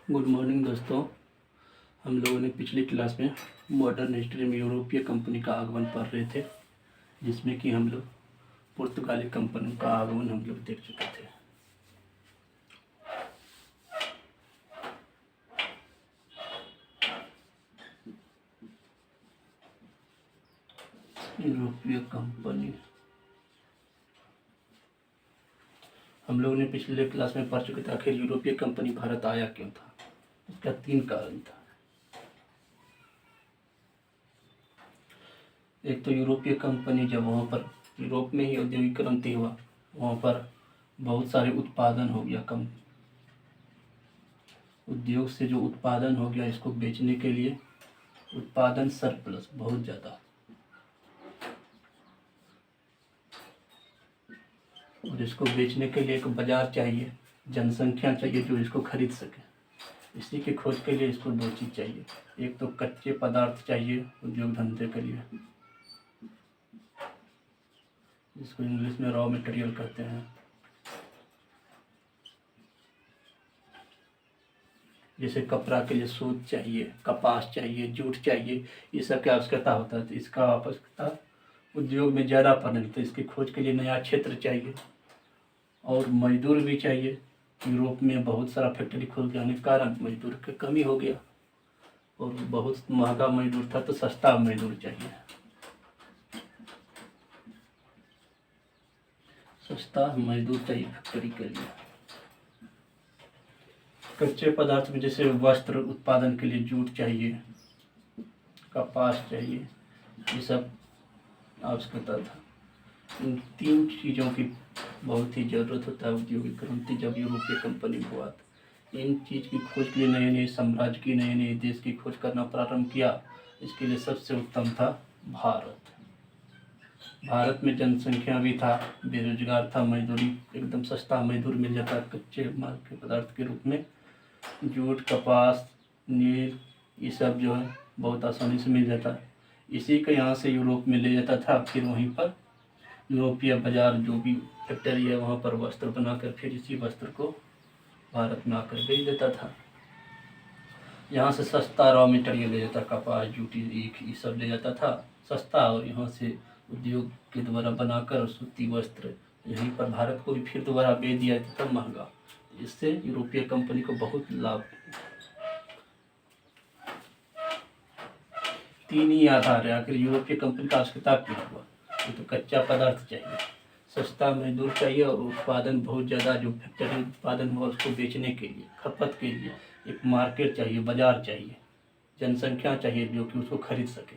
Good morning दोस्तों। हम लोगों ने पिछली क्लास में मॉडर्न हिस्ट्री में यूरोपीय कंपनी का आगमन पढ़ रहे थे, जिसमें कि हम लोग पुर्तगाली कंपनी का आगमन हम लोग देख चुके थे। यूरोपीय कंपनी हम लोगों ने पिछले क्लास में पढ़ चुके थे। आखिर यूरोपीय कंपनी भारत आया क्यों था? इसका 3 कारण था। एक तो यूरोपीय कंपनी जब वहाँ पर यूरोप में ही औद्योगिक क्रांति हुआ, वहाँ पर बहुत सारे उत्पादन हो गया। कम उद्योग से जो उत्पादन हो गया, इसको बेचने के लिए उत्पादन सरप्लस बहुत ज़्यादा, और इसको बेचने के लिए एक बाज़ार चाहिए, जनसंख्या चाहिए जो इसको खरीद सके। इसी की खोज के लिए इसको 2 चीज़ चाहिए। एक तो कच्चे पदार्थ चाहिए उद्योग धंधे के लिए, जिसको इंग्लिश में रॉ मटेरियल कहते हैं। जैसे कपड़ा के लिए सूत चाहिए, कपास चाहिए, जूट चाहिए, ये सब की आवश्यकता होता है। तो इसका आवश्यकता उद्योग में ज़्यादा पड़ने लगता है। इसकी खोज के लिए नया क्षेत्र चाहिए और मजदूर भी चाहिए। यूरोप में बहुत सारा फैक्ट्री खुल जाने के कारण मजदूर की कमी हो गया, और बहुत महंगा मजदूर था, तो सस्ता मजदूर चाहिए। सस्ता मजदूर चाहिए फैक्ट्री के लिए। कच्चे पदार्थ में जैसे वस्त्र उत्पादन के लिए जूट चाहिए, कपास चाहिए, ये सब आवश्यकता था। इन 3 चीज़ों की बहुत ही ज़रूरत होता है औद्योगिक क्रांति जब यूरोपीय कंपनी हुआ था। इन चीज़ की खोज के लिए नए नए साम्राज्य की, नए नए देश की खोज करना प्रारंभ किया। इसके लिए सबसे उत्तम था भारत। भारत में जनसंख्या भी था, बेरोजगार था, मजदूरी एकदम सस्ता मजदूर मिल जाता कच्चे माल के पदार्थ के रूप में। जूट, कपास, नील, ये सब जो है बहुत आसानी से मिल जाता है। इसी को यहाँ से यूरोप में ले जाता था, फिर वहीं पर यूरोपीय बाजार जो भी फैक्ट्री है वहाँ पर वस्त्र बनाकर फिर इसी वस्त्र को भारत में आकर बेच देता था। यहाँ से सस्ता रॉ मटेरियल ले जाता, कपास, जूट, ये सब ले जाता था सस्ता, और यहाँ से उद्योग के द्वारा बनाकर सूती वस्त्र यहीं पर भारत को भी फिर दोबारा बेच दिया जाता महंगा। इससे यूरोपीय कंपनी को बहुत लाभ। 3 ही आधार है आखिर यूरोपीय कंपनी का आवश्यकता क्यों हुआ। ये तो कच्चा पदार्थ चाहिए, सस्ता मजदूर चाहिए, और उत्पादन बहुत ज़्यादा जो फैक्ट्री उत्पादन हुआ उसको बेचने के लिए, खपत के लिए एक मार्केट चाहिए, बाजार चाहिए, जनसंख्या चाहिए जो कि उसको खरीद सके।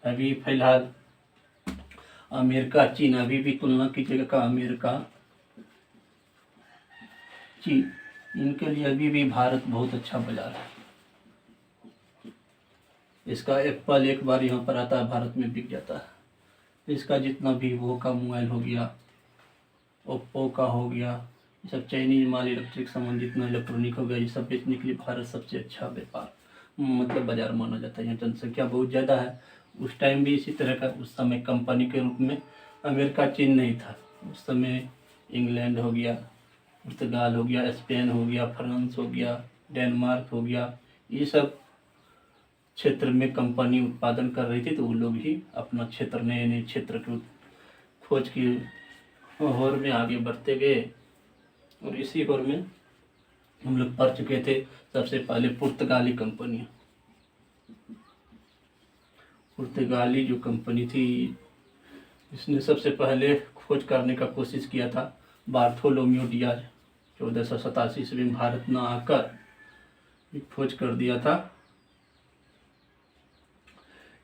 अभी फिलहाल अमेरिका, चीन, अभी भी तुलना कीजिएगा का अमेरिका, चीन, इनके लिए अभी भी भारत बहुत अच्छा बाजार है। इसका एप्पल एक बार यहाँ पर आता है, भारत में बिक जाता है। इसका जितना वीवो का मोबाइल हो गया, ओप्पो का हो गया, ये सब चाइनीज माल, इलेक्ट्रिक सामान जितना इलेक्ट्रॉनिक हो गया, ये सब बेचने के लिए भारत सबसे अच्छा व्यापार मतलब बाजार माना जाता है। यहाँ जनसंख्या बहुत ज़्यादा है। उस टाइम भी इसी तरह का, उस समय कंपनी के रूप में अमेरिका, चीन नहीं था। उस समय इंग्लैंड हो गया, पुर्तगाल हो गया, स्पेन हो गया, फ्रांस हो गया, डेनमार्क हो गया, ये सब क्षेत्र में कंपनी उत्पादन कर रही थी। तो वो लोग ही अपना क्षेत्र, नए नए क्षेत्र की खोज की होड़ में आगे बढ़ते गए। और इसी होड़ में हम लोग पढ़ चुके थे सबसे पहले पुर्तगाली कंपनी। पुर्तगाली जो कंपनी थी, इसने सबसे पहले खोज करने का कोशिश किया था बार्थोलोम्यू डियाज। 1487 ईस्वी में भारत न आकर खोज कर दिया था।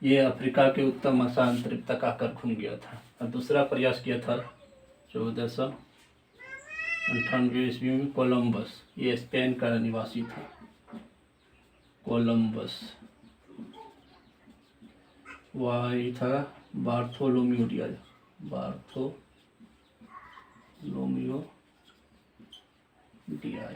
ये अफ्रीका के उत्तर महासागरीय तक आकर घूम गया था। और दूसरा प्रयास किया था 1498 ईस्वी में कोलंबस। ये स्पेन का निवासी था, कोलंबस। वही था Bartholomew Diaz, Bartholomew Diaz.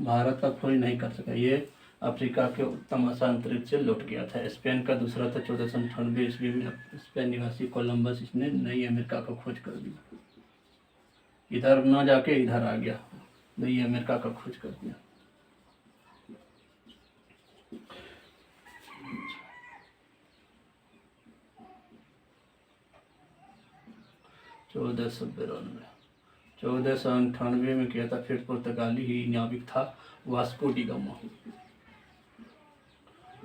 Bharat का खोज नहीं कर सका, ये अफ्रीका के उत्तर महासागरीय से लौट गया था। स्पेन का दूसरा था 1498 ईस्वी में स्पेन निवासी कोलंबस। इसने नई अमेरिका का खोज कर दी, इधर न जाके इधर आ गया, तो ये अमेरिका का खोज कर दिया। चौदह सौ 1498 में किया था। फिर पुर्तगाली ही नाविक था Vasco D gamma.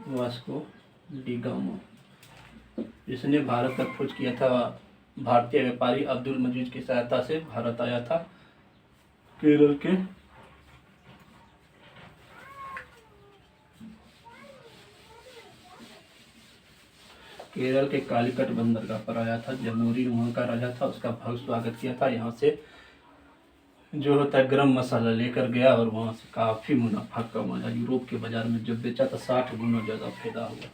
Vasco D gamma जिसने भारत तक खोज किया था। भारतीय व्यापारी अब्दुल मजीद की सहायता से भारत आया था। केरल के कालीकट बंदरगाह पर आया था। जमूरी वहाँ का राजा था, उसका भव्य स्वागत किया था। यहाँ से जो होता है गरम मसाला लेकर गया और वहाँ से काफ़ी मुनाफा कमाया। यूरोप के बाजार में जब बेचा तो 60 गुना ज़्यादा फायदा हुआ।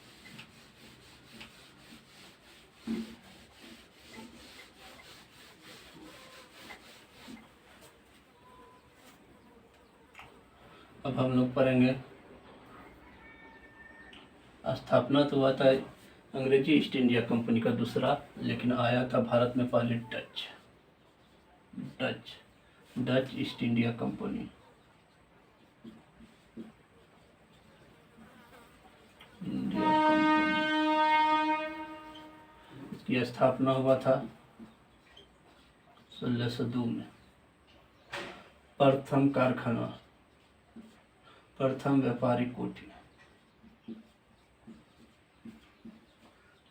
अब हम लोग पढ़ेंगे स्थापना तो हुआ था अंग्रेजी ईस्ट इंडिया कंपनी का दूसरा, लेकिन आया था भारत में पहले डच ईस्ट इंडिया कंपनी। इसकी स्थापना हुआ था 1602 में। प्रथम कारखाना, प्रथम व्यापारिक कोठी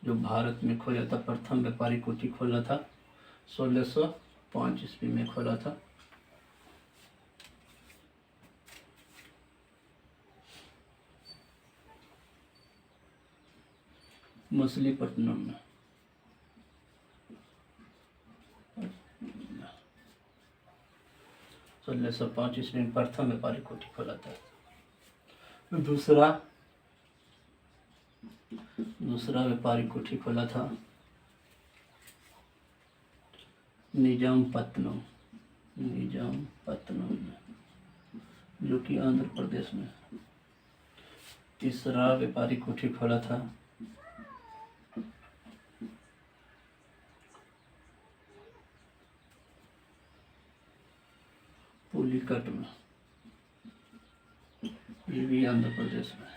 जो भारत में खोला था, प्रथम व्यापारिक कोठी खोला था 1605 ईस्वी में खोला था। मछलीपट्टनम में 1605 ईस्वी में प्रथम व्यापारिक कोठी खोला था। दूसरा व्यापारिक कोठी खोला था निजामपट्टनम में, जो कि आंध्र प्रदेश में। तीसरा व्यापारिक कोठी खोला था पुलिकट में, ये भी आंध्र प्रदेश में।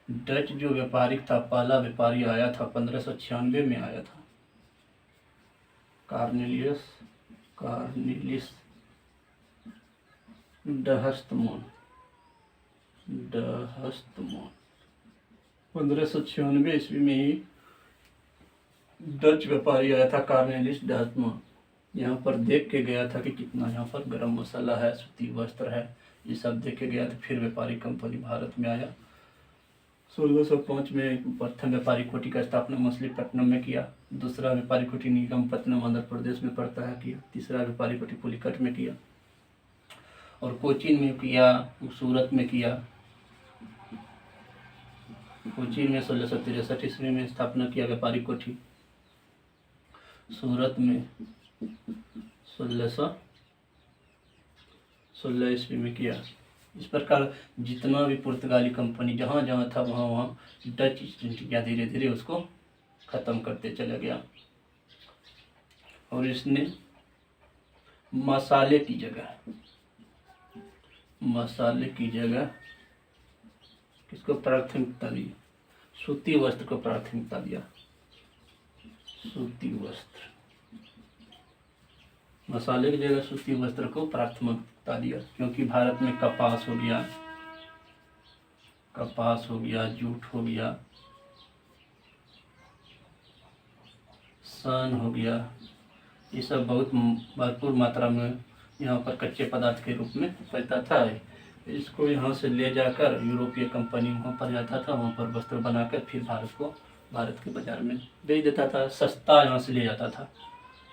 डच जो व्यापारिक था, पहला व्यापारी आया था 1596 में आया था, कार्नेलियस डहस्तमोन। 1596 ईस्वी में ही डच व्यापारी आया था कार्नेलियस डहस्तमोन। यहाँ पर देख के गया था कि कितना यहाँ पर गरम मसाला है, सूती वस्त्र है, ये सब देख के गया था। फिर व्यापारी कंपनी भारत में आया। 1605 में प्रथम व्यापारी कोठी का स्थापना मछलीपट्टनम में किया। दूसरा व्यापारी कोठी निजामपट्टनम आंध्र प्रदेश में पड़ता है किया। तीसरा व्यापारी कोठी पुलिकट में किया और कोचीन में किया, सूरत में किया। कोचीन में 1663 ईस्वी में स्थापना किया व्यापारी कोठी। सूरत में 1616 ईस्वी में किया। इस प्रकार जितना भी पुर्तगाली कंपनी जहाँ जहाँ था वहाँ डच ईस्ट इंडिया धीरे धीरे उसको ख़त्म करते चला गया। और इसने मसाले की जगह किसको प्राथमिकता दी? सूती वस्त्र को प्राथमिकता दिया। सूती वस्त्र, मसाले की जगह सूती वस्त्र को प्राथमिकता दिया, क्योंकि भारत में कपास हो गया, जूट हो गया, सन हो गया, ये सब बहुत भरपूर मात्रा में यहाँ पर कच्चे पदार्थ के रूप में पैदा था। इसको यहाँ से ले जाकर यूरोपीय कंपनी वहाँ पर जाता था, वहाँ पर वस्त्र बनाकर फिर भारत के बाजार में बेच देता था। सस्ता यहाँ से ले जाता था,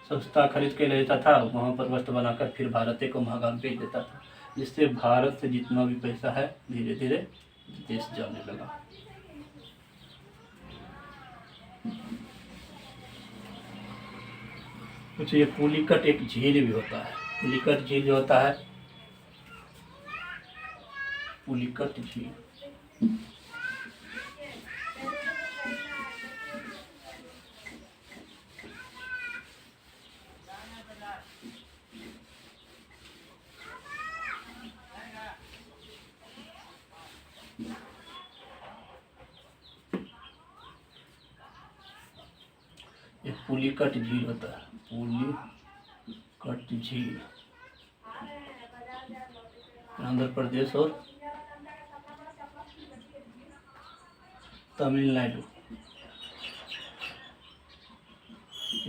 सस्ता खरीद के ले जाता था, वहाँ पर वस्त्र बनाकर फिर भारत को महंगा बेच देता था, जिससे भारत से जितना भी पैसा है धीरे धीरे देश जाने लगा। कुछ ये पुलिकट एक झील भी होता है। पुलिकट झील जो होता है, पुलिकट झील ये पुलिकट झील होता है, पुलिकट झील आंध्र प्रदेश और तमिलनाडु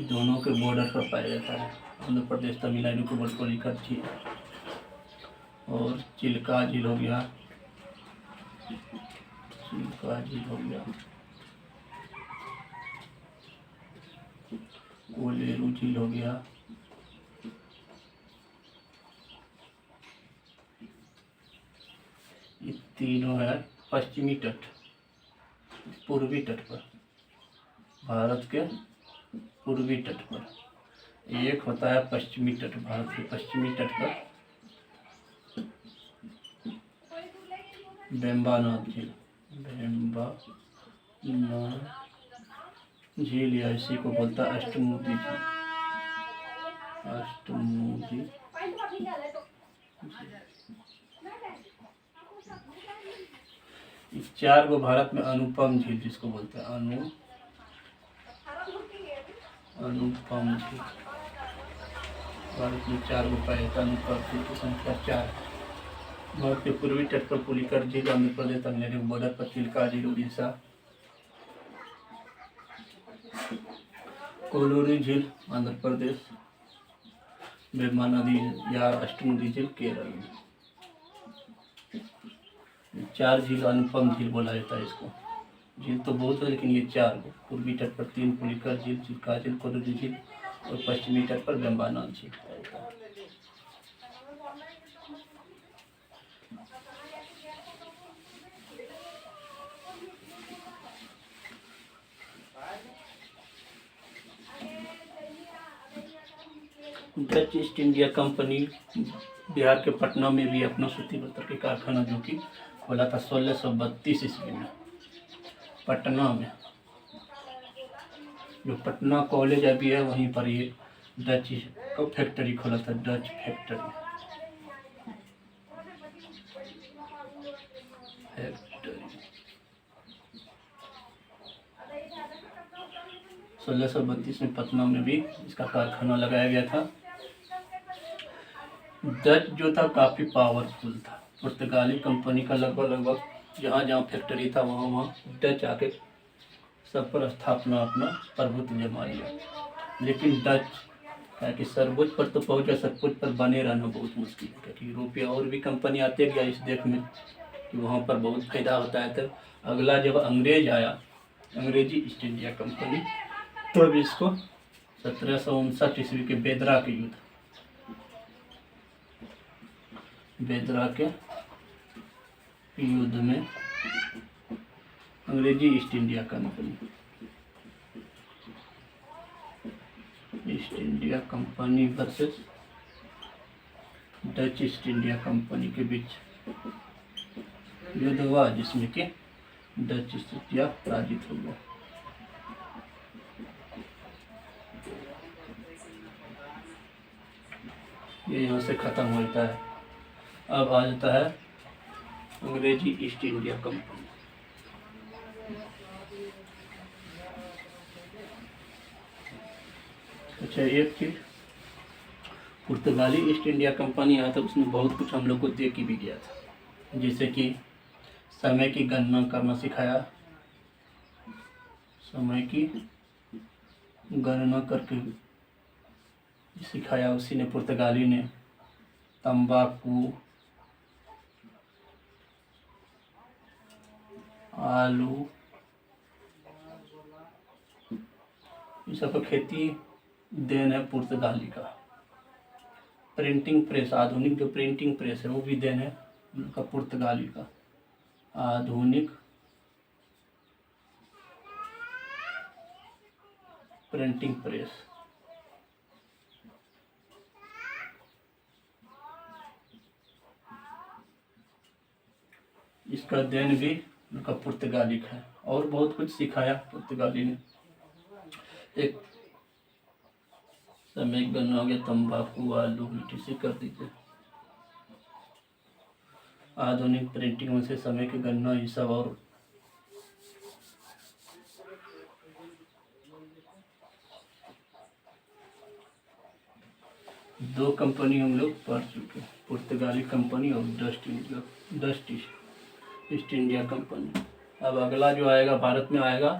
दोनों के बॉर्डर पर पाया जाता है। आंध्र प्रदेश तमिलनाडु के बॉर्डर पुलिकट झील और चिल्का झील हो गया, चिल्का झील हो गया, कोलेरू झील हो गया, ये तीनों है पश्चिमी तट, पूर्वी तट पर, भारत के पूर्वी तट पर। एक होता है पश्चिमी तट, भारत के पश्चिमी तट पर वेम्बनाड झील, वेम्बनाड झील या इसी को बोलता है अष्टमुदी झील, अष्टमुदी। चार गो भारत में अनुपम झील जिसको बोलते हैं अनुपम झील, भारत में चार गो पाए जाता है। अनुपम झील की संख्या 4 है। भारत के पूर्वी तट पर पुलिकट झील, आंध्र प्रदेश तमिलनाडु बॉर्डर पर चिल्का झील, उड़ीसा कोलोरी झील, आंध्र प्रदेश वेम्बनाड या अष्टमुदी झील केरल में। 4 झील अनुपम झील बोला जाता है इसको। झील तो बहुत है लेकिन ये 4 पूर्वी तट पर 3 पुलिकट झील, चिल्का झील, कोलोरी झील और पश्चिमी तट पर वेम्बनाड झील। Dutch east India company Bihar के पटना में भी अपना सूती बस्तर के कारखाना जो कि खोला था 1632 ईस्वी में पटना में। जो पटना कॉलेज अभी है वहीं पर ये डच का फैक्ट्री खोला था, डच फैक्ट्री। 1632 में पटना में भी इसका कारखाना लगाया गया था। डच जो था काफ़ी पावरफुल था, पुर्तगाली कंपनी का लगभग जहाँ जहाँ फैक्ट्री था वहाँ डच आके सब पर स्थापना अपना प्रभुत्व जमा लिया। लेकिन डच है कि सर्वोच्च पर तो पहुँचा, सर्वोच्च पर बने रहना बहुत मुश्किल है, क्योंकि यूरोपीय और भी कंपनी आते गया इस देश में कि वहाँ पर बहुत फायदा होता है। तो अगला जब अंग्रेज आया, अंग्रेजी ईस्ट इंडिया कंपनी, तो इसको 1759 ईस्वी के बेदरा के युद्ध, बेदरा के युद्ध में अंग्रेजी east India company, east India company versus Dutch east India company के बीच युद्ध हुआ, जिसमें कि डच ईस्ट इंडिया पराजित हो गया। ये यहाँ से खत्म हो जाता है। अब आ जाता है अंग्रेजी ईस्ट इंडिया कंपनी। अच्छा, एक चीज, पुर्तगाली ईस्ट इंडिया कंपनी आया था, उसने बहुत कुछ हम लोग को दे के भी गया था, जैसे कि समय की गणना करना सिखाया, समय की गणना करके सिखाया उसी ने, पुर्तगाली ने। तंबाकू, आलू, ये सब खेती देन है पुर्तगाली का। प्रिंटिंग प्रेस, आधुनिक जो प्रिंटिंग प्रेस है वो भी देन है उनका, पुर्तगाली का आधुनिक प्रिंटिंग प्रेस। इसका देन भी उनका पुर्तगाली का है, और बहुत कुछ सिखाया पुर्तगाली ने। एक समय गन्ना हो गया, तंबाकू, आलू, मिट्टी से कर दीजिए। आधुनिक प्रिंटिंग में से समय की गणना, ये सब और दो कंपनी हम लोग पढ़ चुके हैं, पुर्तगाली कंपनी और डस्ट ईस्ट इंडिया कंपनी। अब अगला जो आएगा भारत में आएगा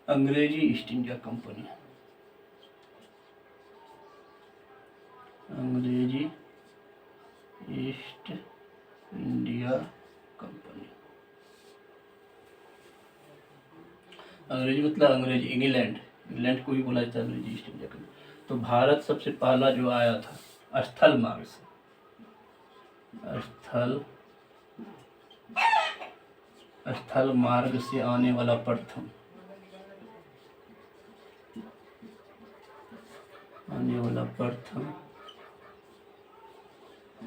अंग्रेजी ईस्ट इंडिया कंपनी। अंग्रेजी ईस्ट इंडिया कंपनी। अंग्रेजी मतलब अंग्रेजी इंग्लैंड को भी बोला जाता है अंग्रेजी ईस्ट इंडिया कंपनी। तो भारत सबसे पहला जो आया था स्थल मार्ग से, स्थल मार्ग से आने वाला प्रथम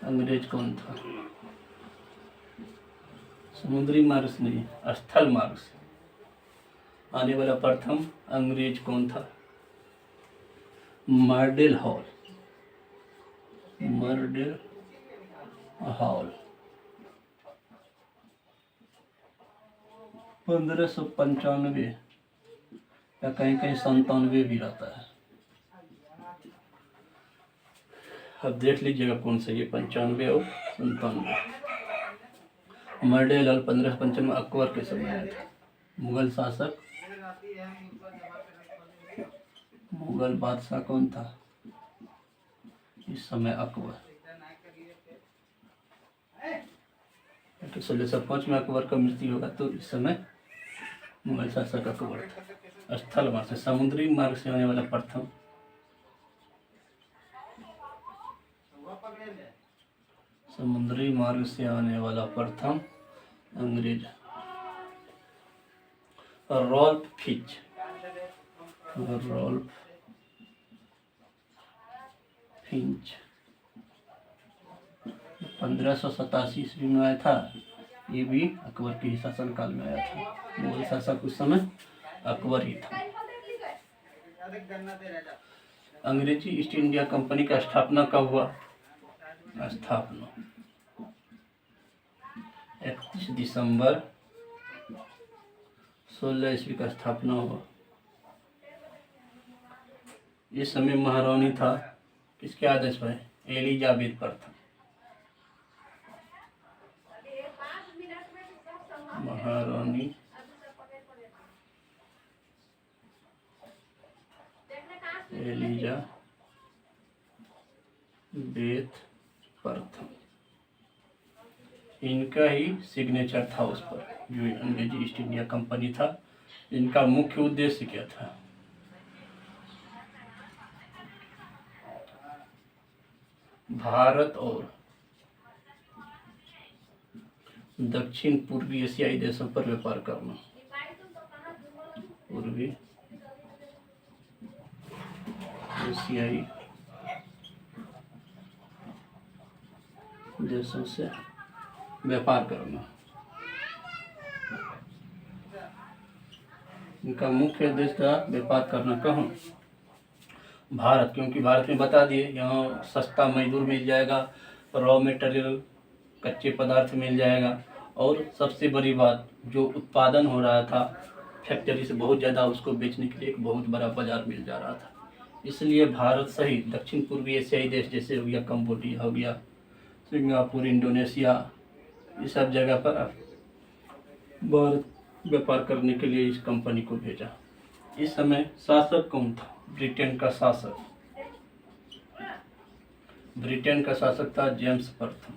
अंग्रेज कौन था? समुद्री मार्ग से नहीं, स्थल मार्ग से आने वाला प्रथम अंग्रेज कौन था? मर्डेल हॉल। 1595 या कहीं कहीं 97 भी रहता है। अब देख लीजिएगा कौन सा, ये 95 और 97। मर्डेल हॉल 1595 अकबर के समय आया था। मुगल शासक, मुगल बादशाह कौन था इस समय? अकबर। 1605 में अकबर का मृत्यु होगा, तो इस समय मुगल शासक अकबर था। स्थल मार्ग से, समुद्री मार्ग से आने वाला प्रथम अंग्रेज रॉल्फ फिंच। 1587 ईस्वी में आया था। ये भी अकबर के शासन काल में आया था। मुगल शासक उस समय अकबर ही था। अंग्रेजी ईस्ट इंडिया कंपनी का स्थापना कब हुआ? 31 दिसंबर 16 ईस्वी का स्थापना हुआ। इस समय महारानी था किसके आदेश पर? एलिजाबेथ प्रथम। महारानी एलिजाबेथ प्रथम, इनका ही सिग्नेचर था उस पर, जो अंग्रेजी ईस्ट इंडिया कंपनी था। इनका मुख्य उद्देश्य क्या था? भारत और दक्षिण पूर्वी एशियाई देशों पर व्यापार करना। पूर्वी एशियाई देशों से व्यापार करना। इनका मुख्य उद्देश्य था व्यापार करना। कहाँ? भारत, क्योंकि भारत में बता दिए यहाँ सस्ता मजदूर मिल जाएगा, रॉ मटेरियल कच्चे पदार्थ मिल जाएगा, और सबसे बड़ी बात जो उत्पादन हो रहा था फैक्ट्री से बहुत ज़्यादा, उसको बेचने के लिए एक बहुत बड़ा बाजार मिल जा रहा था। इसलिए भारत सहित दक्षिण पूर्वी एशियाई देश जैसे हो गया, कंबोडिया हो गया, सिंगापुर, इंडोनेशिया, इस सब जगह पर भारत व्यापार करने के लिए इस कंपनी को भेजा। इस समय शासक कौन था? ब्रिटेन का शासक। ब्रिटेन का शासक था जेम्स प्रथम।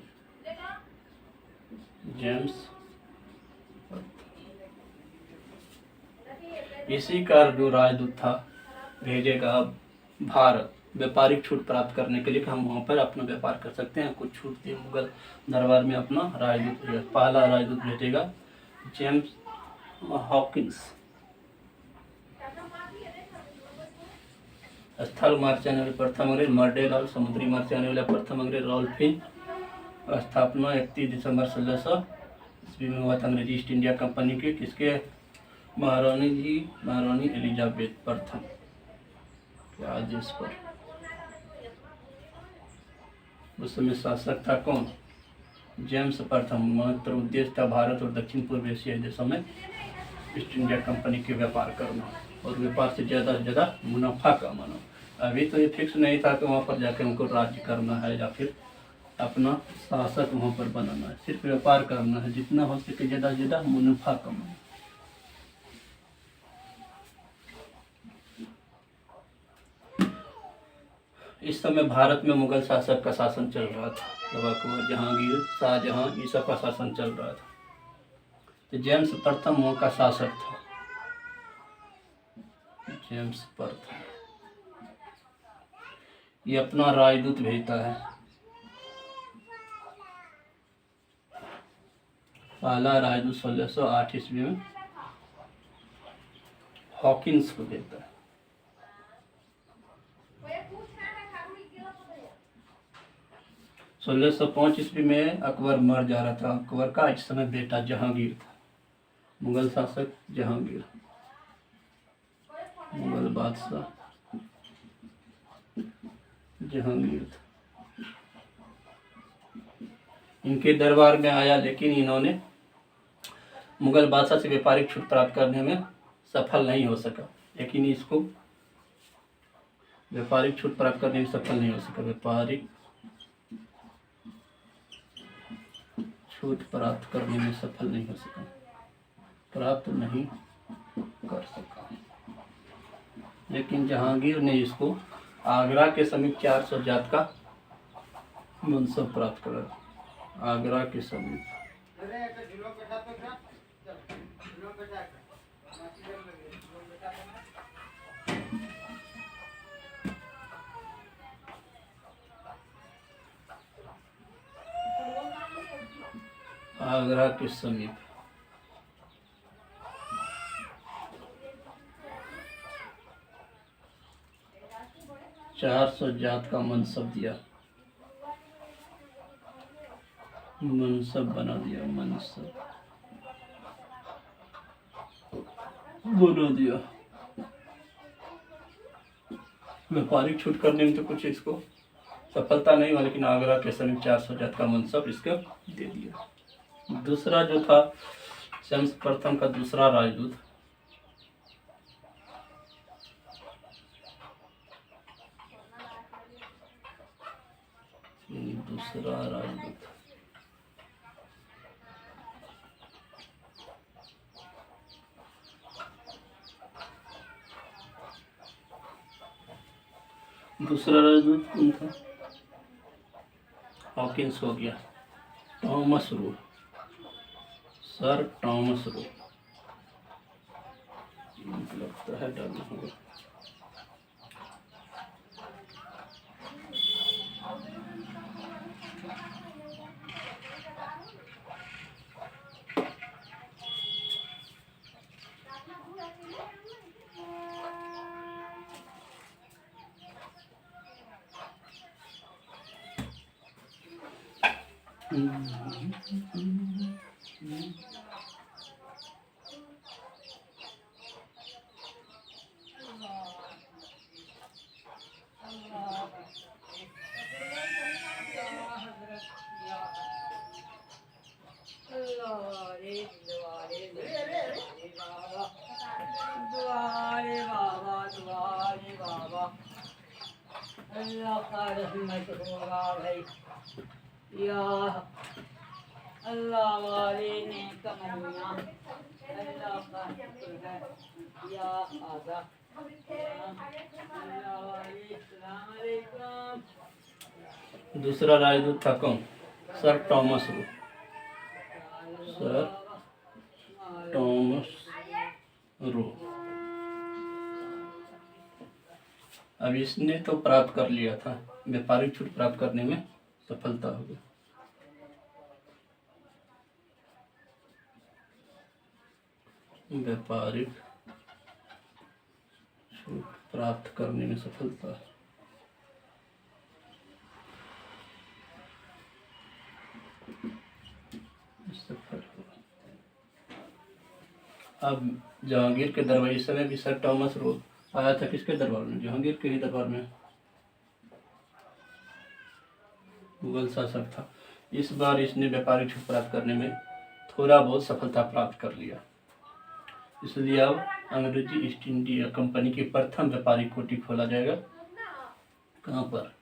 इसी का जो राजदूत था भेजेगा भारत व्यापारिक छूट प्राप्त करने के लिए कि हम वहाँ पर अपना व्यापार कर सकते हैं, कुछ छूट दिए। मुगल दरबार में अपना राजदूत, पहला राजदूत भेजेगा जेम्स हॉकिंस। स्थल मार्ग से आने वाले प्रथम अंग्रेज मर्डेल हॉल। समुद्री मार्ग से आने वाला प्रथम अंग्रेज रॉल्फ फिंच। स्थापना 31 दिसंबर 1600 ईस्वी में हुआ था अंग्रेजी ईस्ट इंडिया कंपनी के। किसके? महारानी एलिजाबेथ प्रथम के आदेश पर। उस समय शासक था कौन? जेम्स प्रथम। मात्र उद्देश्य था भारत और दक्षिण पूर्व एशियाई देशों में ईस्ट इंडिया कंपनी के व्यापार करना और व्यापार से ज़्यादा मुनाफा कमाना। अभी तो ये फिक्स नहीं था कि वहाँ पर जाके उनको राज्य करना है या फिर अपना शासक वहाँ पर बनाना है। सिर्फ व्यापार करना है, जितना हो सके ज़्यादा से ज़्यादा मुनाफा कमाना। इस समय भारत में मुगल शासक का शासन चल रहा था। जब अकबर, जहांगीर, शाहजहां, ये सब का शासन चल रहा था। तो जेम्स प्रथम वहाँ का शासक था। जेम्स प्रथम ये अपना राजदूत भेजता है। पहला राजदूत 1608 ईस्वी में हॉकिंस को भेजता है। 1605 ईस्वी में अकबर मर जा रहा था। अकबर का इस समय बेटा जहांगीर था। मुगल शासक जहांगीर, मुगल बादशाह जहांगीर था। इनके दरबार में आया, लेकिन इन्होंने मुगल बादशाह से व्यापारिक छूट प्राप्त करने में सफल नहीं हो सका। लेकिन इसको व्यापारिक छूट प्राप्त करने में सफल नहीं हो सका। व्यापारिक छूट प्राप्त करने में सफल नहीं हो सका, प्राप्त नहीं कर सका। लेकिन जहांगीर ने इसको आगरा के समीप 400 जात का मनसब प्राप्त करा। आगरा के समीप आगरा के समीप 400 जात का मनसब दिया, मनसब बना दिया, मनसब बना दिया। व्यापारिक छूट करने में तो कुछ इसको सफलता नहीं हुआ, लेकिन आगरा के समीप 400 जात का मनसब इसको दे दिया। दूसरा जो था जेम्स प्रथम का दूसरा राजदूत, दूसरा राजदूत कौन था? हॉकिंस हो गया। Thomas Roe, sir Thomas Roe, लगता है डालना होगा। अल्लाह का रहमत होगा भाई, या अल्लाह वाले ने कमैया, अल्लाह का शुक्र है, या आगा अल्लाह वाले। अस्सलाम वालेकुम। दूसरा राजदूत था कौन? Sir Thomas Roe, sir Thomas Roe. अब इसने तो प्राप्त कर लिया था, व्यापारिक छूट प्राप्त करने में सफलता हो गई। व्यापारिक छूट प्राप्त करने में सफलता, सफल हुआ। अब जहांगीर के दरबार, इस समय भी सर टॉमस रो आया था। किसके दरबार में? जहांगीर के ही दरबार में, मुगल शासक था। इस बार इसने व्यापारिक छूट प्राप्त करने में थोड़ा बहुत सफलता प्राप्त कर लिया। इसलिए अब अंग्रेजी ईस्ट इंडिया कंपनी की प्रथम व्यापारिक कोठी खोला जाएगा कहाँ पर?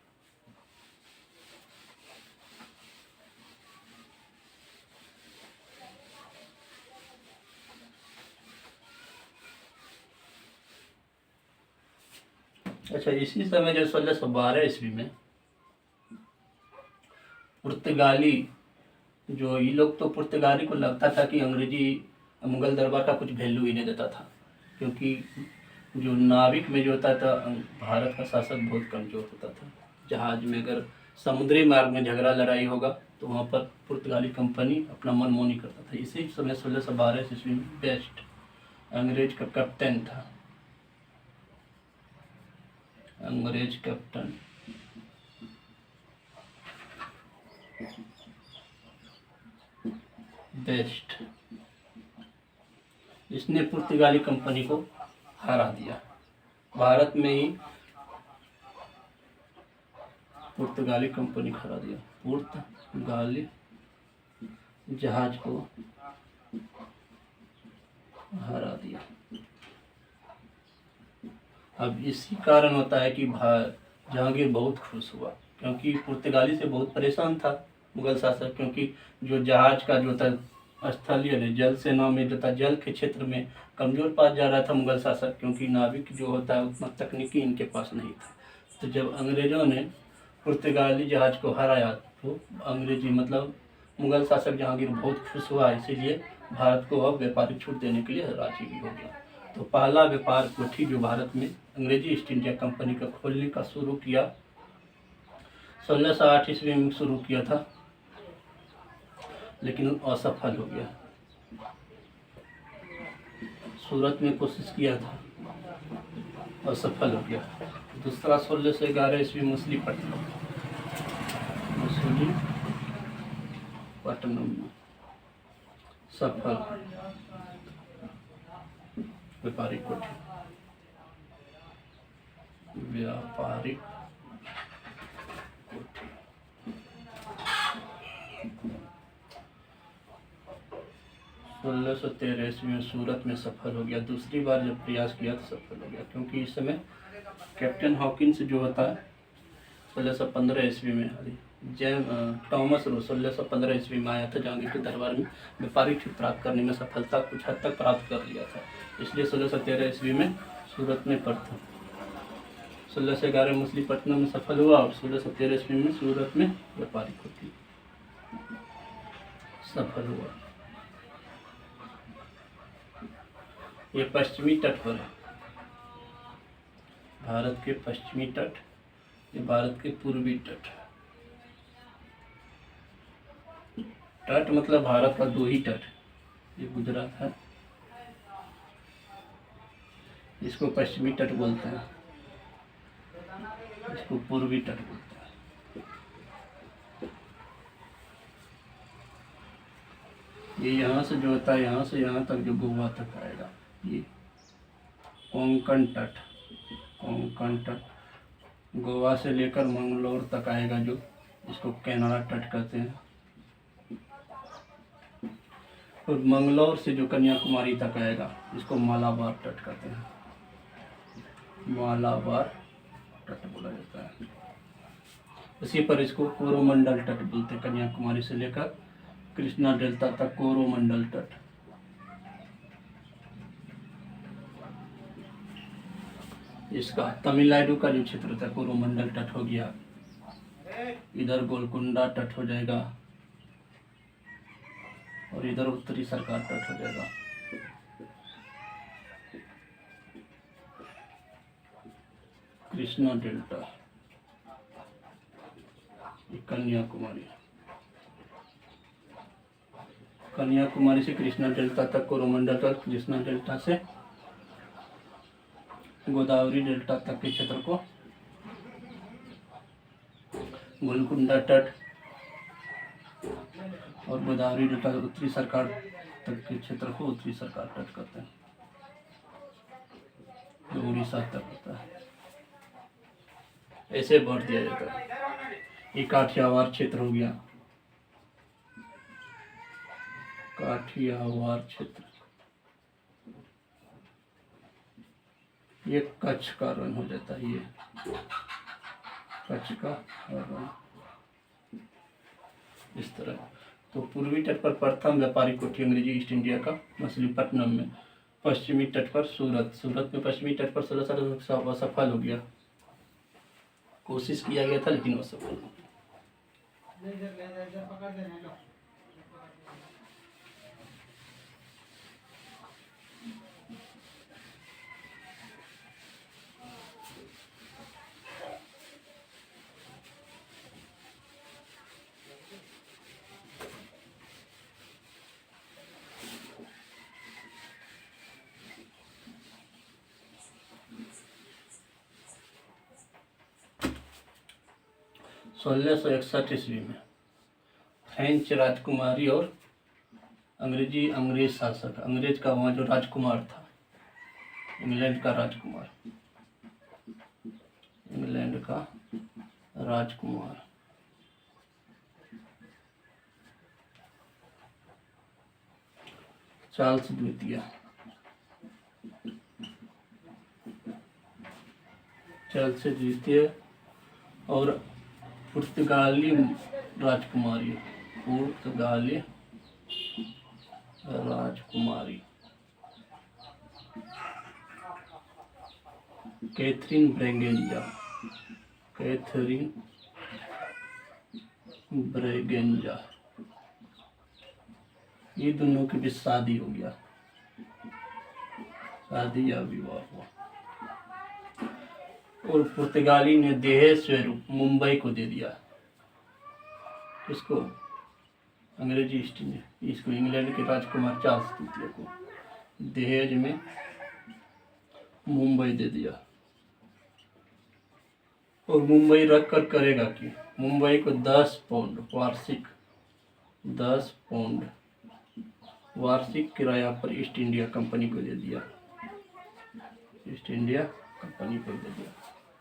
अच्छा, इसी समय जो 1612 ईस्वी में पुर्तगाली, जो ये लोग, तो पुर्तगाली को लगता था कि अंग्रेजी मुगल दरबार का कुछ वैल्यू ही नहीं देता था, क्योंकि जो नाविक में जो होता था भारत का शासक बहुत कमज़ोर होता था। जहाज में अगर समुद्री मार्ग में झगड़ा लड़ाई होगा तो वहाँ पर पुर्तगाली कंपनी अपना मनमानी करता था। इसी समय 1612 ईस्वी में बेस्ट अंग्रेज का कैप्टन था, अंग्रेज कैप्टन बेस्ट, इसने पुर्तगाली कंपनी को हरा दिया। भारत में ही पुर्तगाली कंपनी को हरा दिया, पुर्तगाली जहाज को हरा दिया। अब इसी कारण होता है कि जहांगीर बहुत खुश हुआ, क्योंकि पुर्तगाली से बहुत परेशान था मुगल शासक, क्योंकि जो जहाज का जो था स्थलीय जल सेना में जो था जल के क्षेत्र में कमजोर पास जा रहा था मुगल शासक, क्योंकि नाविक जो होता है उतना तकनीकी इनके पास नहीं था। तो जब अंग्रेजों ने पुर्तगाली जहाज को हराया तो अंग्रेजी मतलब मुगल शासक जहांगीर बहुत खुश हुआ, इसीलिए भारत को अब व्यापारिक छूट देने के लिए राजी भी हो गया। तो पहला व्यापार कोठी जो भारत में अंग्रेजी ईस्ट इंडिया कंपनी का खोलने का शुरू किया 1608 ईस्वी में शुरू किया था, लेकिन असफल हो गया। सूरत में कोशिश किया था, असफल हो गया। दूसरा 1611 ईस्वी मछलीपट्टनम में सफल व्यापारिक कोठी, व्यापारिक कोठी। 1613 ईस्वी में सूरत में सफल हो गया। दूसरी बार जब प्रयास किया तो सफल हो गया, क्योंकि इस समय कैप्टन हॉकिंस जो होता है 1615 ईस्वी में, टॉमस रो 1615 ईस्वी में आया था जहांगीर के दरबार में, व्यापारिक छूट प्राप्त करने में सफलता कुछ हद तक प्राप्त कर लिया था। इसलिए 1613 ईस्वी में सूरत में प्रथम, 1611 मछलीपट्टनम में सफल हुआ और 1613 ईस्वी में सूरत में व्यापारिक कोठी सफल हुआ। ये पश्चिमी तट पर है, भारत के पश्चिमी तट, ये भारत के पूर्वी तट। तट मतलब भारत का दो ही तट, ये गुजरात है, इसको पश्चिमी तट बोलते हैं, इसको पूर्वी तट बोलते हैं। ये यहाँ से जो होता है, यहाँ से यहाँ तक जो गोवा तक आएगा, ये कोंकण तट, कोंकण तट गोवा से लेकर मंगलोर तक आएगा, जो इसको कैनरा तट कहते हैं। और मंगलोर से जो कन्याकुमारी तक आएगा, इसको मालाबार तट कहते हैं, मालाबार तट बोला जाता है। इसी पर इसको कोरोमंडल तट बोलते हैं, कन्याकुमारी से लेकर कृष्णा डेल्टा तक कोरोमंडल तट। इसका तमिलनाडु का जो क्षेत्र था कोरोमंडल तट हो गया, इधर गोलकुंडा तट हो जाएगा और इधर उत्तरी सरकार तट हो जाएगा। कृष्णा डेल्टा, कन्याकुमारी, कन्याकुमारी से कृष्णा डेल्टा तक कोरोमंडल तट, कृष्णा डेल्टा से गोदावरी डेल्टा तक के क्षेत्र को गोलकुंडा तट और गोदावरी डेल्टा उत्तरी सरकार तक के क्षेत्र को उत्तरी सरकार तट कहते हैं, जो उड़ीसा तक होता है। ऐसे बांट दिया जाता है। ये काठियावाड़ क्षेत्र हो गया, काठियावाड़ क्षेत्र, ये कच्छ का रण हो जाता है। ये कच्छ का हरण, इस तरह। तो पूर्वी तट पर प्रथम व्यापारिक कोठी अंग्रेजी ईस्ट इंडिया का मछलीपट्टनम में, पश्चिमी तट पर सूरत में पश्चिमी तट पर 16 असफल हो गया। कोशिश किया गया था लेकिन असफल हो गया। 1661 ईस्वी में फ्रेंच राजकुमारी और अंग्रेज शासक, अंग्रेज का वहाँ जो राजकुमार था, इंग्लैंड का राजकुमार चार्ल्स द्वितीय और पुर्तगाली राजकुमारी कैथरीन ब्रेगेंजा, ये दोनों की भी शादी हो गया, शादी या विवाह हुआ। और पुर्तगाली ने देह स्वरूप मुंबई को दे दिया। इसको अंग्रेजी ईस्ट इंडिया, इसको इंग्लैंड के राजकुमार चार्ल्स द्वितीय को दहेज में मुंबई दे दिया। और मुंबई रख कर करेगा कि मुंबई को 10 पाउंड वार्षिक किराया पर ईस्ट इंडिया कंपनी को दे दिया।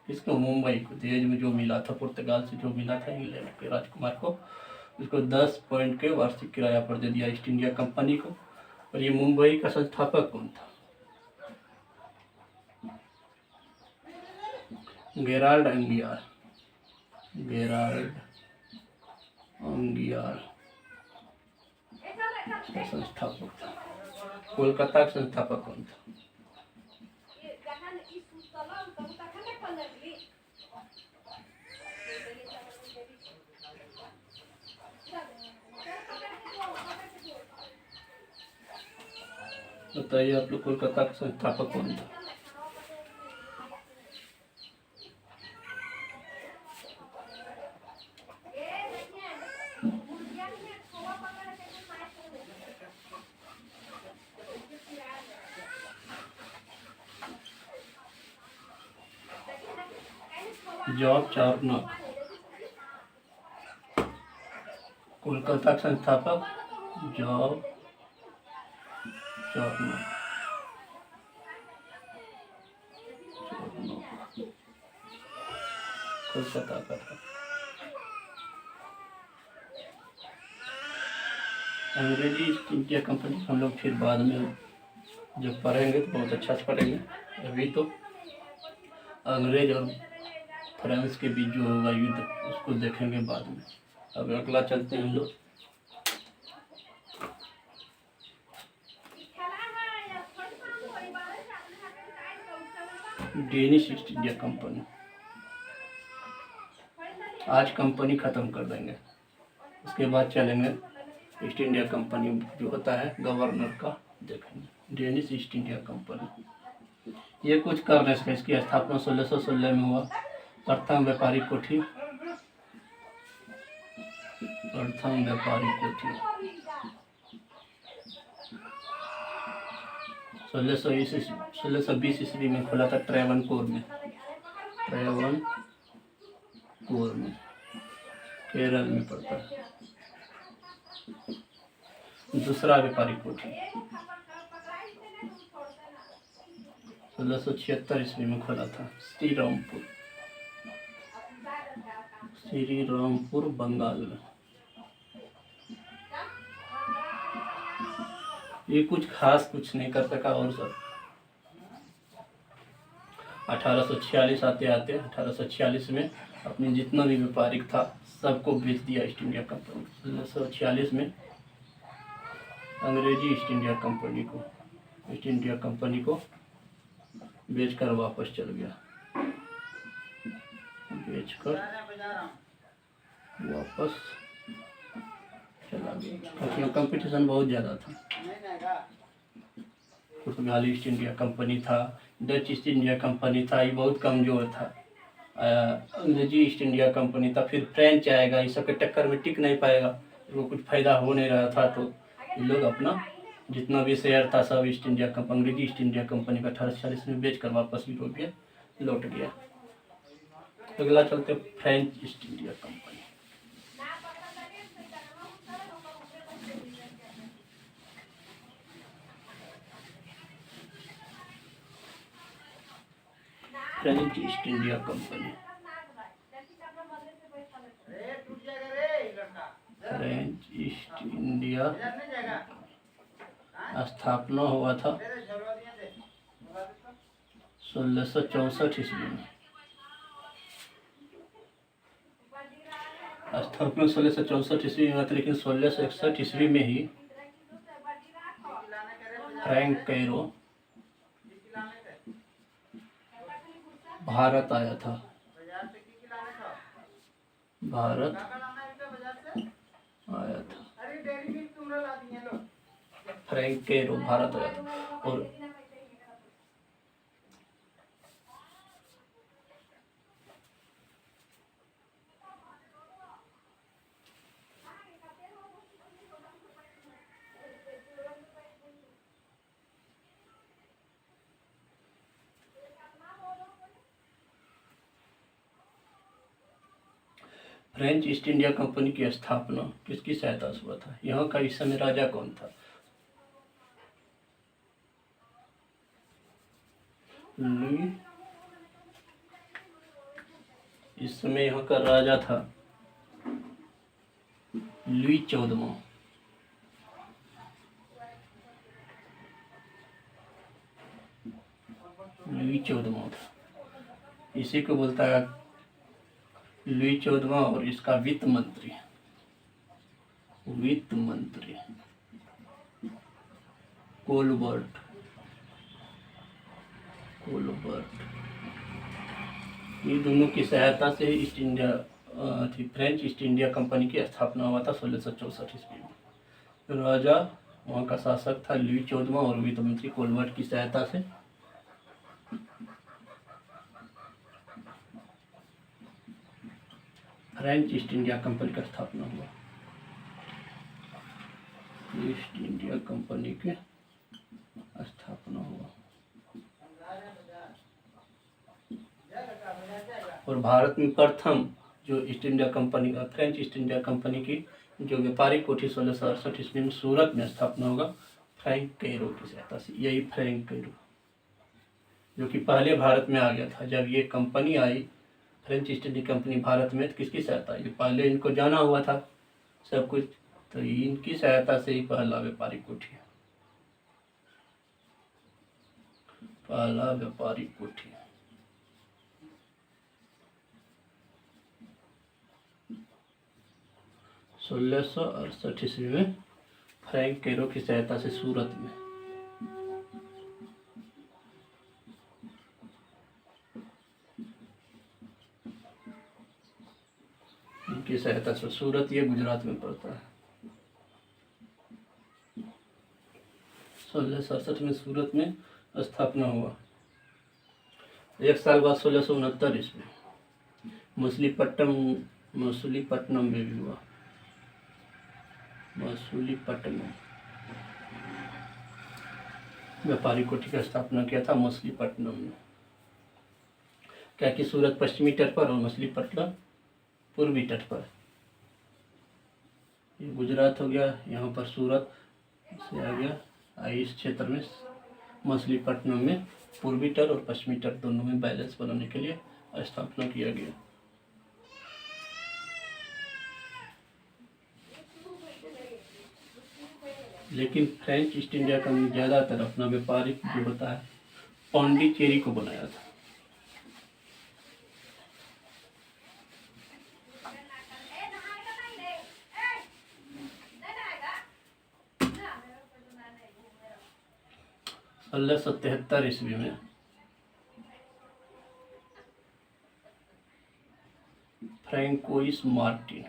इसको मुंबई को दहेज में जो मिला था, पुर्तगाल से जो मिला था इंग्लैंड के राजकुमार को, उसको 10 पॉइंट के वार्षिक किराया पर दे दिया ईस्ट इंडिया कंपनी को। और ये मुंबई का संस्थापक कौन था? गेराल्ड अंगियार संस्थापक था। कोलकाता का संस्थापक कौन था? बताइए आप लोग, कोलकाता का संस्थापक कौन था? जॉर्ज चार्नक। कोलकाता का संस्थापक जॉर्ज चार्नक। कोलकाता का था। अंग्रेजी ईस्ट इंडिया कंपनी हम लोग फिर बाद में जब पढ़ेंगे तो बहुत अच्छा से पढ़ेंगे। अभी तो अंग्रेज और फ्रांस के बीच जो होगा युद्ध, उसको देखेंगे बाद में। अब अगला चलते हैं हम लोग। डेनिश ईस्ट इंडिया कंपनी, आज कंपनी खत्म कर देंगे, उसके बाद चलेंगे ईस्ट इंडिया कंपनी जो होता है गवर्नर का, देखेंगे डेनिश ईस्ट इंडिया कंपनी। ये कुछ कर नहीं सके। इसकी स्थापना 1616 में हुआ। प्रथम व्यापारिक कोठी 1620 ईस्वी में खुला था ट्रेवनकोर में, केरल में पड़ता है। दूसरा व्यापारिक कोठी 1676 ईस्वी में खुला था श्रीरामपुर बंगाल में। ये कुछ खास कुछ नहीं कर सका। और सब 1846 आते आते 1846 में अपने जितना भी व्यापारिक था सबको बेच दिया ईस्ट इंडिया कंपनी। 1646 में अंग्रेजी ईस्ट इंडिया कंपनी को बेचकर वापस चल गया, बेचकर वापस चला गया क्योंकि कंपटीशन बहुत ज़्यादा था। पुर्तगाली ईस्ट इंडिया कंपनी था, डच ईस्ट इंडिया कंपनी था, ये बहुत कमज़ोर था। अंग्रेजी ईस्ट इंडिया कंपनी था, फिर फ्रेंच आएगा, इस सब के टक्कर में टिक नहीं पाएगा, वो कुछ फ़ायदा हो नहीं रहा था। तो ये लोग अपना जितना भी शेयर था सब अंग्रेजी ईस्ट इंडिया कंपनी का 1846 में बेच कर वापस यूरोपिया लौट गया। अगला चलते French east India company. French east India company स्थापना हुआ था 1664 ईस्वी में। स्थापना 1664 ईस्वी में, लेकिन 1661 ईस्वी में ही फ्रैंक कैरो भारत आया था। फ्रैंक कैरो भारत आया था और फ्रेंच ईस्ट इंडिया कंपनी की स्थापना किसकी सहायता से हुआ था? यहाँ का इस समय राजा कौन था? लुई। इस समय यहाँ का राजा था लुई 14वां। लुई 14वां था, इसी को बोलता है लुई 14वां। और इसका वित्त मंत्री कोलबर्ट। ये दोनों की सहायता से फ्रेंच ईस्ट इंडिया कंपनी की स्थापना हुआ था 1664 ईस्वी में। राजा वहाँ का शासक था लुई 14वां और वित्त मंत्री कोलबर्ट की सहायता से फ्रेंच ईस्ट इंडिया कंपनी का स्थापना हुआ। ईस्ट इंडिया कंपनी की स्थापना हुआ और भारत में प्रथम जो ईस्ट इंडिया कंपनी का फ्रेंच ईस्ट इंडिया कंपनी की जो व्यापारिक कोठी 1668 ईस्वी में सूरत में स्थापना होगा फ्रैंक कैरो की सहायता से। यही फ्रैंक कैरो जो कि पहले भारत में आ गया था। जब ये कंपनी आई French east India Company Bharat में, तो किसकी सहायता? ये पहले इनको जाना हुआ था सब कुछ, तो इनकी सहायता से ही पहला व्यापारिक कोठी पहला व्यापारिक कोठी। सोलह सौ 68 ईस्वी में फ्रैंक कैरो की सहायता से सूरत में इनकी सहायता से सूरत ये गुजरात में पड़ता है। 1667 में सूरत में स्थापना हुआ। एक साल बाद 1669 ईस्वी मछलीपट्टनम में भी हुआ। मछलीपट्टनम व्यापारिक कोठी का स्थापना किया था मछलीपट्टनम में, क्या कि सूरत पश्चिमी तट पर और मछलीपट्टनम पूर्वी तट पर। ये गुजरात हो गया, यहाँ पर सूरत से आ गया। इस क्षेत्र में मछलीपट्टनम में पूर्वी तट और पश्चिमी तट दोनों में बैलेंस बनाने के लिए स्थापना किया गया। लेकिन फ्रेंच ईस्ट इंडिया कंपनी ज़्यादातर अपना व्यापारिक जो होता है पौंडीचेरी को बनाया था। 1673 ईस्वी में फ्रैंकोइस मार्टिन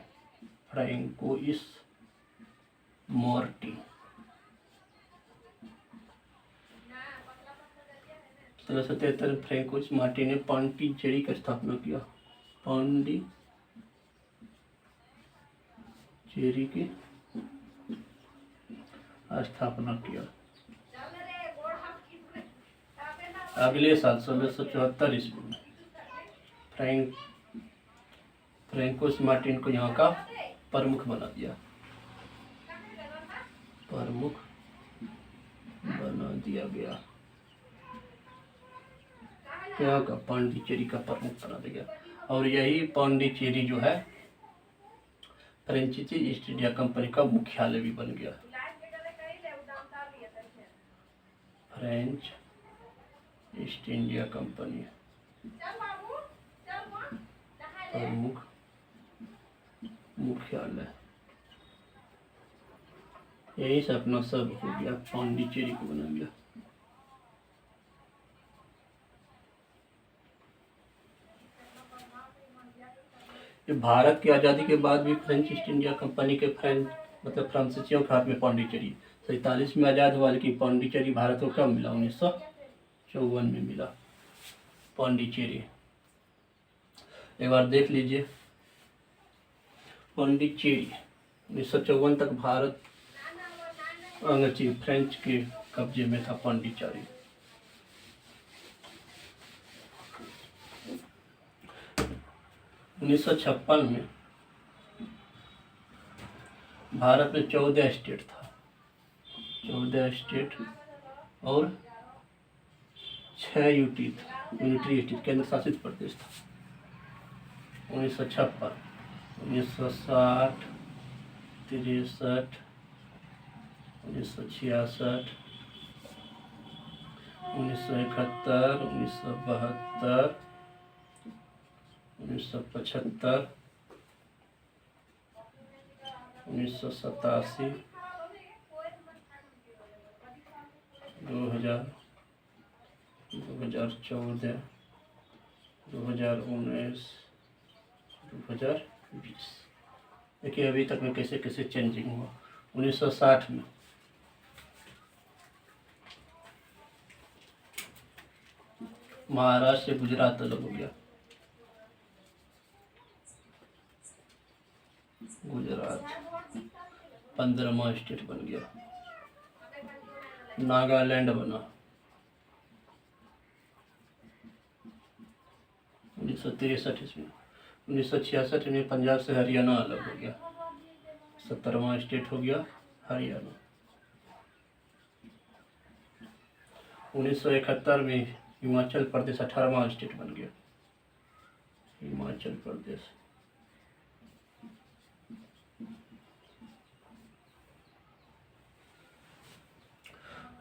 1673 में फ्रैंकोइस मार्टिन ने पांडिचेरी की स्थापना किया। पांडिचेरी की स्थापना किया। अगले साल 1674 ईस्वी में फ्रैंकोइस मार्टिन को यहाँ का प्रमुख बना दिया गया। यहाँ का पांडिचेरी का प्रमुख बना दिया गया। और यही पांडिचेरी जो है फ्रेंच ईस्ट इंडिया कंपनी का मुख्यालय भी बन गया। फ्रेंच ईस्ट इंडिया कंपनी प्रमुख मुख्यालय यही से अपना सब हो गया, पांडिचेरी को बना गया। ये भारत की आज़ादी के बाद भी फ्रेंच ईस्ट इंडिया कंपनी के फ्रांसीसियों के हाथ में पांडिचेरी 47 में आज़ाद हुआ, लेकिन पांडिचेरी भारत को कब मिला? 1954 में मिला पांडिचेरी। एक बार देख लीजिए, पांडिचेरी 1954 तक भारत फ्रेंच के कब्जे में था पांडिचेरी। उन्नीस सौ छप्पन में भारत में 14 स्टेट था, 14 स्टेट और 6 यूनिटरी स्टेट केंद्र शासित प्रदेश था। 1956, 1960, 63, 1966, 1971, 1972, 1975, 1987, 2000, 2014, 2019, 2020। देखिए अभी तक में कैसे कैसे चेंजिंग हुआ। 1960 में महाराष्ट्र से गुजरात अलग हो गया। गुजरात 15वां स्टेट बन गया। नागालैंड बना 1963 ईस्वी। 1966 में पंजाब से हरियाणा अलग हो गया, 17वां स्टेट हो गया हरियाणा। 1971 में हिमाचल प्रदेश 18वां स्टेट बन गया, हिमाचल प्रदेश।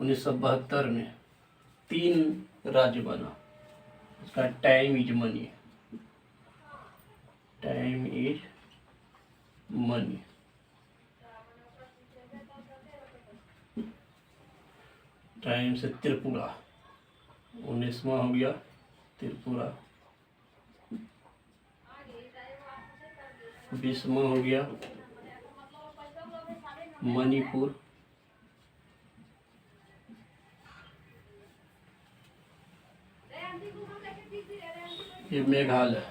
1972 में 3 राज्य बना, उसका time is money, time is money. Time से त्रिपुरा 19वां हो गया त्रिपुरा। 20वां हो गया मणिपुर। ये मेघालय।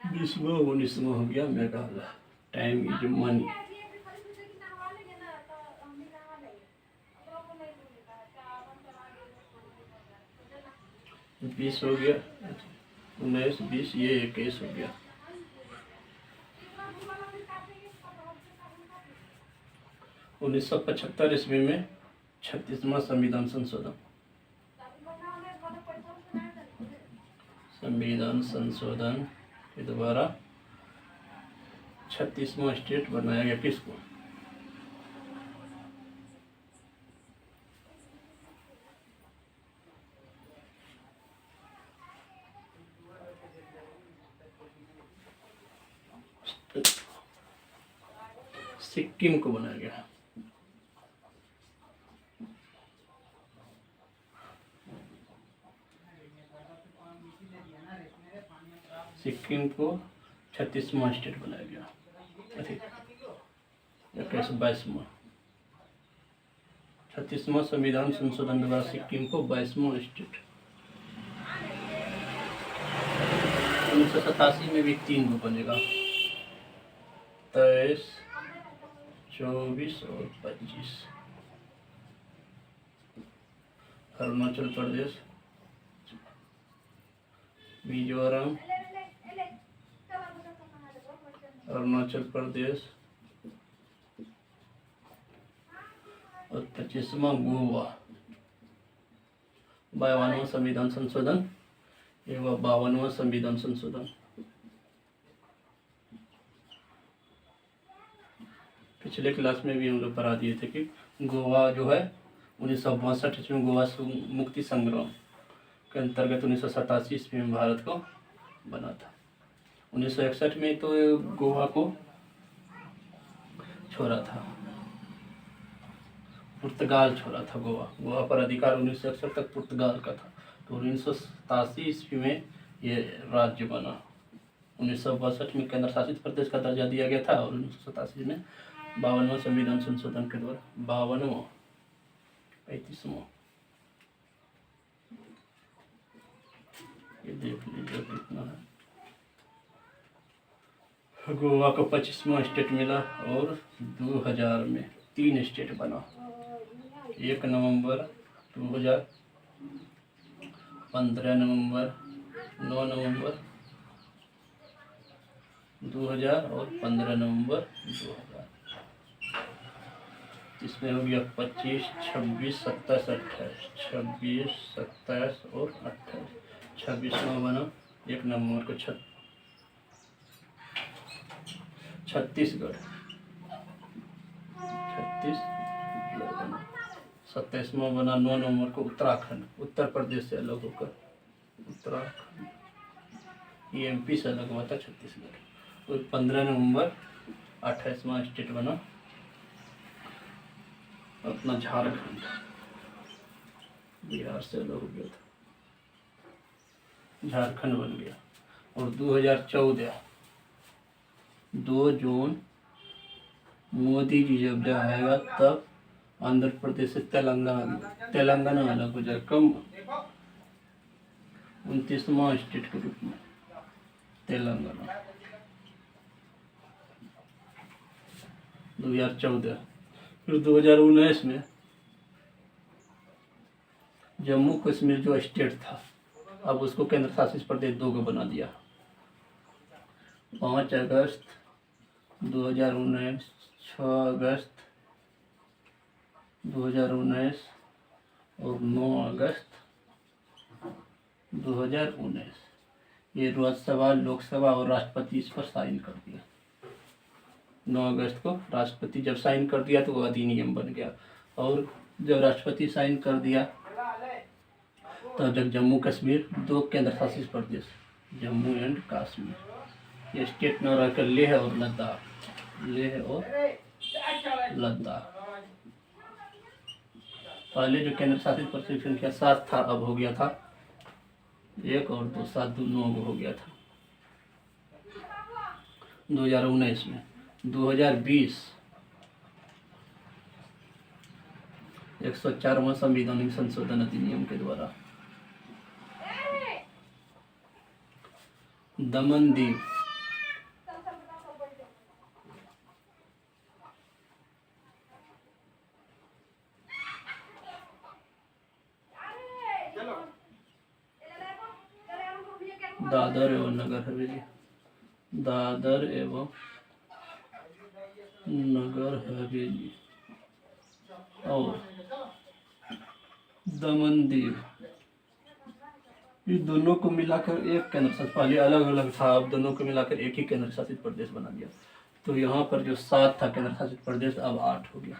बीसवां 19वां हो गया मेघालय। Time is money. 20 हो गया, 19, 20, ये 21 हो गया। 1975 ईस्वी में 36वां संविधान संशोधन। संविधान संशोधन के द्वारा 36वां स्टेट बनाया गया। किसको? सिक्किम को बनाया गया। सिक्किम को 36वां स्टेट बनाया गया। 22वां 36वां संविधान संशोधन द्वारा सिक्किम को 22वां स्टेट। 1987 में भी 3 को बनेगा, 23, 24 और 25। अरुणाचल प्रदेश, मिजोरम, अरुणाचल प्रदेश और 25वां गोवा। 52वां संविधान संशोधन एवं 52वां संविधान संशोधन। पिछले क्लास में भी हम लोग पढ़ा दिए थे कि गोवा जो है 1962 ईस्वी में गोवा मुक्ति संग्राम के अंतर्गत 1987 ईस्वी में भारत को बना था। 1961 में तो गोवा को छोड़ा था, पुर्तगाल छोड़ा था गोवा पर अधिकार 1961 तक पुर्तगाल का था। तो 1987 ईस्वी में ये राज्य बना। 1962 में केंद्र शासित प्रदेश का दर्जा दिया गया था और 1987 में 52वां संविधान संशोधन के द्वारा 52वां 35वां ये देख लीजिए कितना है। गोवा को 25वां स्टेट मिला और 2000 में 3 स्टेट बना। 1 नवंबर 2000, 15 नवंबर, 9 नवंबर 2000 और 15 नवंबर 2000। इसमें हो गया 25, 26, 27, 28, 26, 27 और 28। 26वां बना 1 नवंबर को छत्तीसगढ़ 27वां बना 9 नवंबर को उत्तराखंड, उत्तर प्रदेश से अलग होकर उत्तराखंड, ये एमपी से अलग हुआ था छत्तीसगढ़। और 15 नवंबर 28वां स्टेट बना अपना झारखंड, बिहार से अलग हो गया था, झारखंड बन गया। और 2014 2 जून मोदी जी जब आएगा तब आंध्र प्रदेश से तेलंगाना अलग हो जाए, कम 29वां स्टेट के रूप में तेलंगाना। 2014 फिर 2019 में जम्मू कश्मीर जो स्टेट था अब उसको केंद्र शासित प्रदेश 2 को बना दिया। 5 अगस्त 2019, 6 अगस्त 2019 और 9 अगस्त 2019 ये राज्यसभा, लोकसभा और राष्ट्रपति इस पर साइन कर दिया। 9 अगस्त को राष्ट्रपति जब साइन कर दिया तो वो अधिनियम बन गया। और जब राष्ट्रपति साइन कर दिया तो जब जम्मू कश्मीर 2 केंद्र शासित प्रदेश, जम्मू एंड कश्मीर, ये स्टेट में रहकर लेह और लद्दाख। पहले जो केंद्र शासित प्रदेश की संख्या 7 था अब हो गया था 1 और 2, 7 9 हो गया था 2019 में। 2020 104वां संविधानिक संशोधन अधिनियम के द्वारा दमन दीव दादर एवं नगर हवेली, दादर एवं नगर हवेली और दमन दीव, ये दोनों को मिलाकर एक केंद्र शासित, पहले अलग अलग था अब दोनों को मिलाकर एक ही केंद्र शासित प्रदेश बना दिया। तो यहाँ पर जो 7 था केंद्र शासित प्रदेश अब 8 हो गया,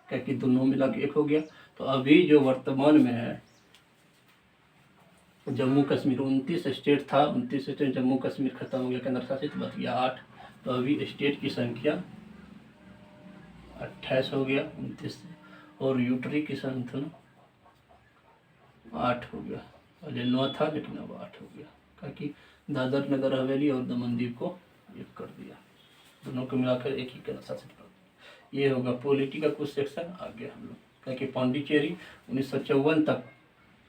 क्योंकि दोनों मिला के 1 हो गया। तो अभी जो वर्तमान में है जम्मू कश्मीर 29 स्टेट था, 29 स्टेट जम्मू कश्मीर खत्म हो गया, केंद्र शासित बच गया 8। तो अभी स्टेट की संख्या 28 हो गया 29 से, और यूट्रिक संतुलन 8 हो गया। पहले 9 था लेकिन अब 8 हो गया, क्योंकि दादर नगर हवेली और दमनदीप को एक कर दिया, दोनों को मिलाकर एक ही का शासन कर दिया। ये होगा पॉलिटी का कुछ सेक्शन। आगे हम लोग, क्योंकि पांडिचेरी 1954 तक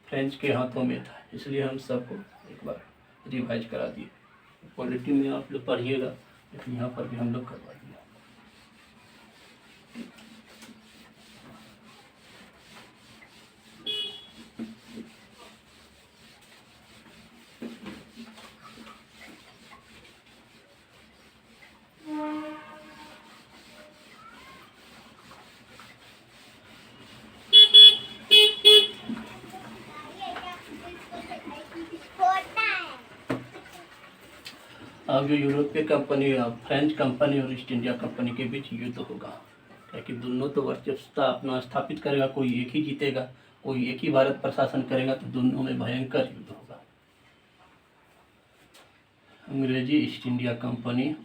फ्रेंच के हाथों में था, इसलिए हम सबको एक बार रिवाइज करा दिए। पॉलिटी में आप लोग पढ़िएगा, लेकिन यहाँ पर भी हम लोग करवा दिया। अब जो यूरोपीय कंपनी, फ्रेंच कंपनी और ईस्ट इंडिया कंपनी के बीच युद्ध होगा, क्योंकि दोनों तो वर्चस्वता अपना स्थापित करेगा, कोई एक ही जीतेगा, कोई एक ही भारत प्रशासन करेगा, तो दोनों में भयंकर युद्ध होगा। अंग्रेजी east India company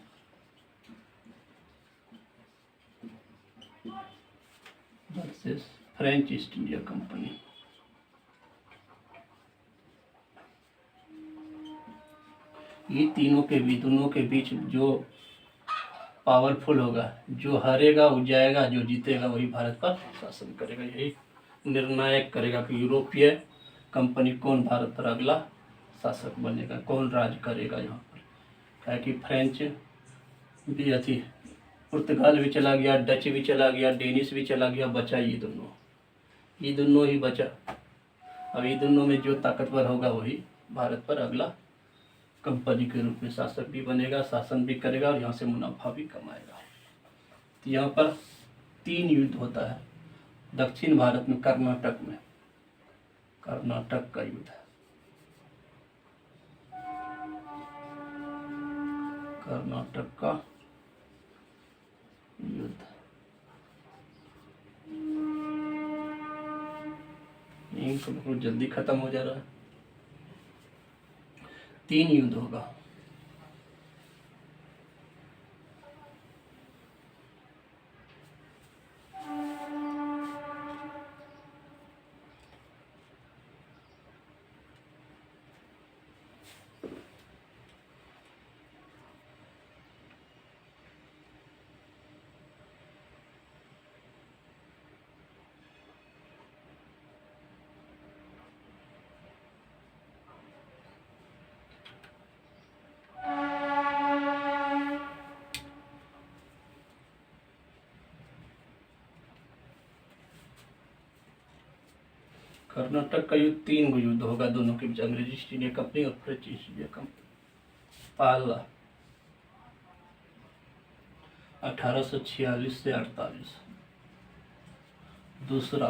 versus French east India company. ये दोनों के बीच जो पावरफुल होगा, जो हारेगा वो जाएगा, जो जीतेगा वही भारत पर शासन करेगा। यही निर्णायक करेगा कि यूरोपीय कंपनी कौन भारत पर अगला शासक बनेगा, कौन राज करेगा यहाँ पर। क्या कि फ्रेंच भी अथी, पुर्तगाल भी चला गया, डच भी चला गया, डेनिश भी चला गया, बचा ये दोनों ही बचा। अब ये दोनों में जो ताकतवर होगा वही भारत पर अगला कंपनी के रूप में शासक भी बनेगा, शासन भी करेगा और यहाँ से मुनाफा भी कमाएगा। तो यहाँ पर 3 युद्ध होता है दक्षिण भारत में, कर्नाटक में, कर्नाटक का युद्ध है, कर्नाटक का युद्ध। इंक बहुत जल्दी खत्म हो जा रहा है। 3 युद्ध होगा। कर्नाटक का युद्ध 3 गो युद्ध होगा दोनों के बीच, अंग्रेजी ईस्ट इंडिया कंपनी और फ्रेंच ईस्ट इंडिया कंपनी। पहला 1846 से 48, दूसरा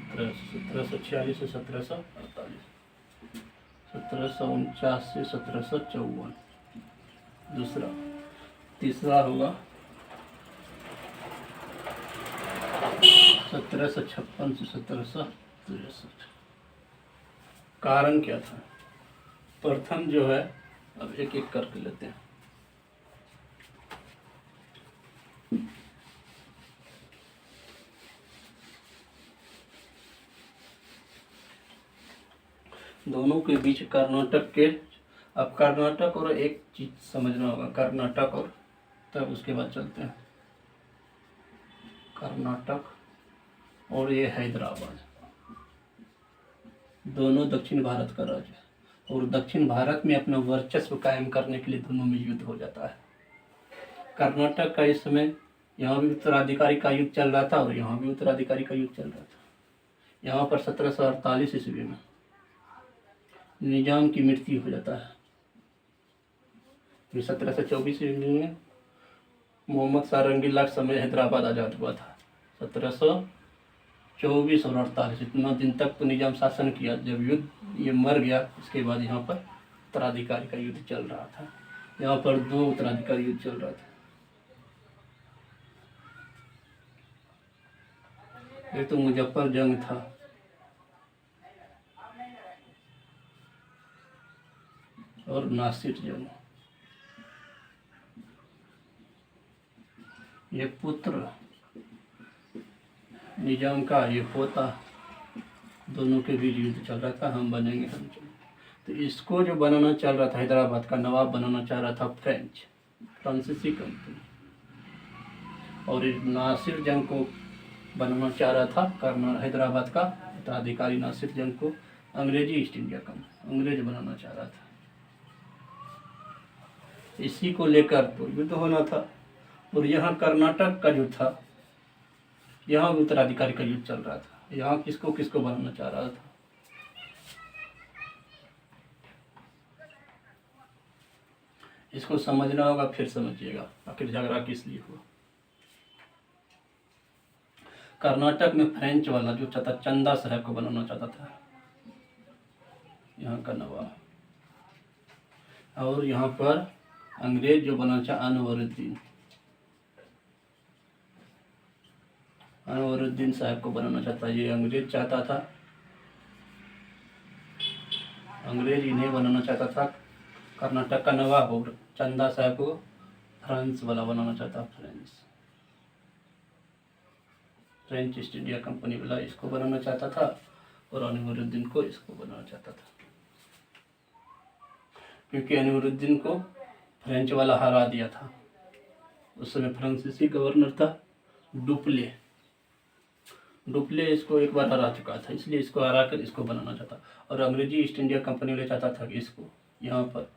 1746 से 1748, 1749 से 1754, दूसरा। तीसरा होगा 1756 से 1763। कारण क्या था? प्रथम जो है, अब एक एक करके लेते हैं। दोनों के बीच कर्नाटक के, अब कर्नाटक और एक चीज समझना होगा, कर्नाटक और तब उसके बाद चलते हैं कर्नाटक और ये हैदराबाद, दोनों दक्षिण भारत का राज्य है और दक्षिण भारत में अपना वर्चस्व कायम करने के लिए दोनों में युद्ध हो जाता है। कर्नाटक का इस समय यहाँ भी उत्तराधिकारी का युद्ध चल रहा था और यहाँ भी उत्तराधिकारी का युद्ध चल रहा था। यहाँ पर 1748 ईस्वी में निजाम की मृत्यु हो जाता है। फिर 1724 ईस्वी में मोहम्मद शाह रंगीला के समय हैदराबाद आज़ाद हुआ था। 1724 और 48 इतना दिन तक तो निजाम शासन किया। जब युद्ध ये मर गया, इसके बाद यहाँ पर उत्तराधिकारी का युद्ध चल रहा था। यहाँ पर 2 उत्तराधिकारी युद्ध चल रहा था। एक तो मुजफ्फर जंग था, और नासिर जंग, ये पुत्र निजाम का, ये पोता, दोनों के बीच युद्ध चल रहा था, हम बनेंगे हम चलेंगे। तो इसको जो बनाना चल रहा था, हैदराबाद का नवाब बनाना चाह रहा था फ्रांसीसी कंपनी, और इस नासिर जंग को बनाना चाह रहा था करना हैदराबाद का उत्तराधिकारी। नासिर जंग को अंग्रेजी ईस्ट इंडिया कंपनी, अंग्रेज बनाना चाह रहा था। इसी को लेकर तो युद्ध होना था। और यहाँ कर्नाटक का जो था, यहाँ भी उत्तराधिकारी का युद्ध चल रहा था। यहाँ किसको किसको बनाना चाह रहा था। इसको समझना होगा, फिर समझिएगा आखिर झगड़ा किस लिए हुआ। कर्नाटक में फ्रेंच वाला जो चाहता, चंदा साहब को बनाना चाहता था यहाँ का नवाब, और यहाँ पर अंग्रेज जो बनाना चाह अनवरुद्दीन साहब को बनाना चाहता। ये अंग्रेज चाहता था, अंग्रेज इन्हें बनाना चाहता था कर्नाटक का नवाब, और चंदा साहब को फ्रांस वाला बनाना चाहता, फ्रेंच ईस्ट इंडिया कंपनी वाला इसको बनाना चाहता था, और अनवरुद्दीन को इसको बनाना चाहता था। क्योंकि अनवरुद्दीन को फ्रेंच वाला हरा दिया था। उस समय फ्रांसीसी गवर्नर था डुप्ले इसको एक बार हरा चुका था, इसलिए इसको हरा कर इसको बनाना चाहता। और अंग्रेजी ईस्ट इंडिया कंपनी वाले चाहता था कि इसको यहाँ पर,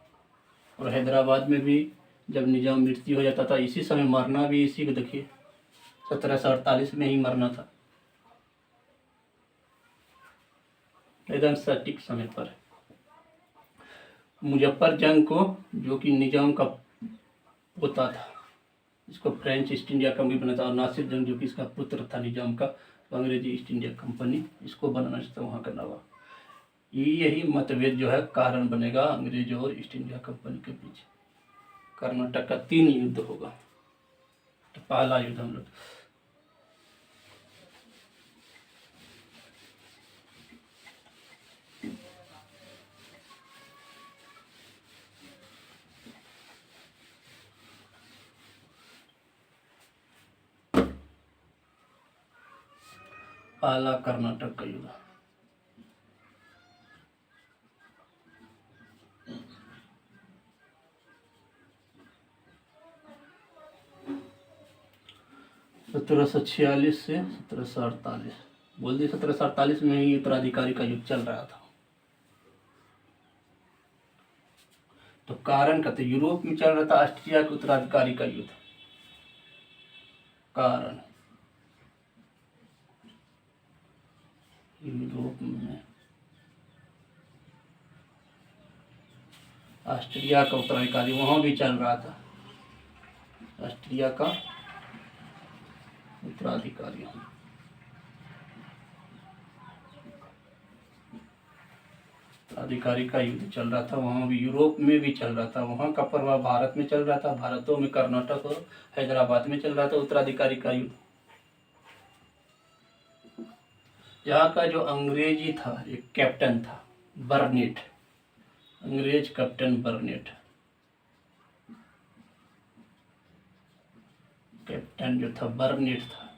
और हैदराबाद में भी जब निजाम मृत्यु हो जाता था, इसी समय मरना भी इसी को देखिए 1748 में ही मरना था, एकदम सटीक समय पर। मुजफ्फर जंग को, जो कि निजाम का पोता था, इसको फ्रेंच ईस्ट इंडिया कंपनी बना था, और नासिर जंग जो कि इसका पुत्र था निजाम का, तो अंग्रेजी ईस्ट इंडिया कंपनी इसको बनाना चाहता वहाँ का नवाब। यही मतभेद जो है कारण बनेगा अंग्रेज और ईस्ट इंडिया कंपनी के बीच। कर्नाटक का 3 युद्ध होगा। तो पहला युद्ध हम लोग पहला कर्नाटक का युद्ध। सत्रह सौ 46 से 1748, बोल दी 1748 में ही उत्तराधिकारी का युद्ध चल रहा था। तो कारण कहते यूरोप में चल रहा था ऑस्ट्रिया के उत्तराधिकारी का युद्ध। कारण यूरोप में ऑस्ट्रिया का उत्तराधिकारी वहां भी चल रहा था, ऑस्ट्रिया का उत्तराधिकारी। अधिकारी का युद्ध चल रहा था, वहाँ भी यूरोप में भी चल रहा था। वहाँ का प्रभाव भारत में चल रहा था, भारतों में कर्नाटक और हैदराबाद में चल रहा था उत्तराधिकारी का युद्ध। यहाँ का जो अंग्रेजी था, एक कैप्टन था बर्नेट, अंग्रेज कैप्टन बर्नेट, कैप्टन जो था बर्नेट था,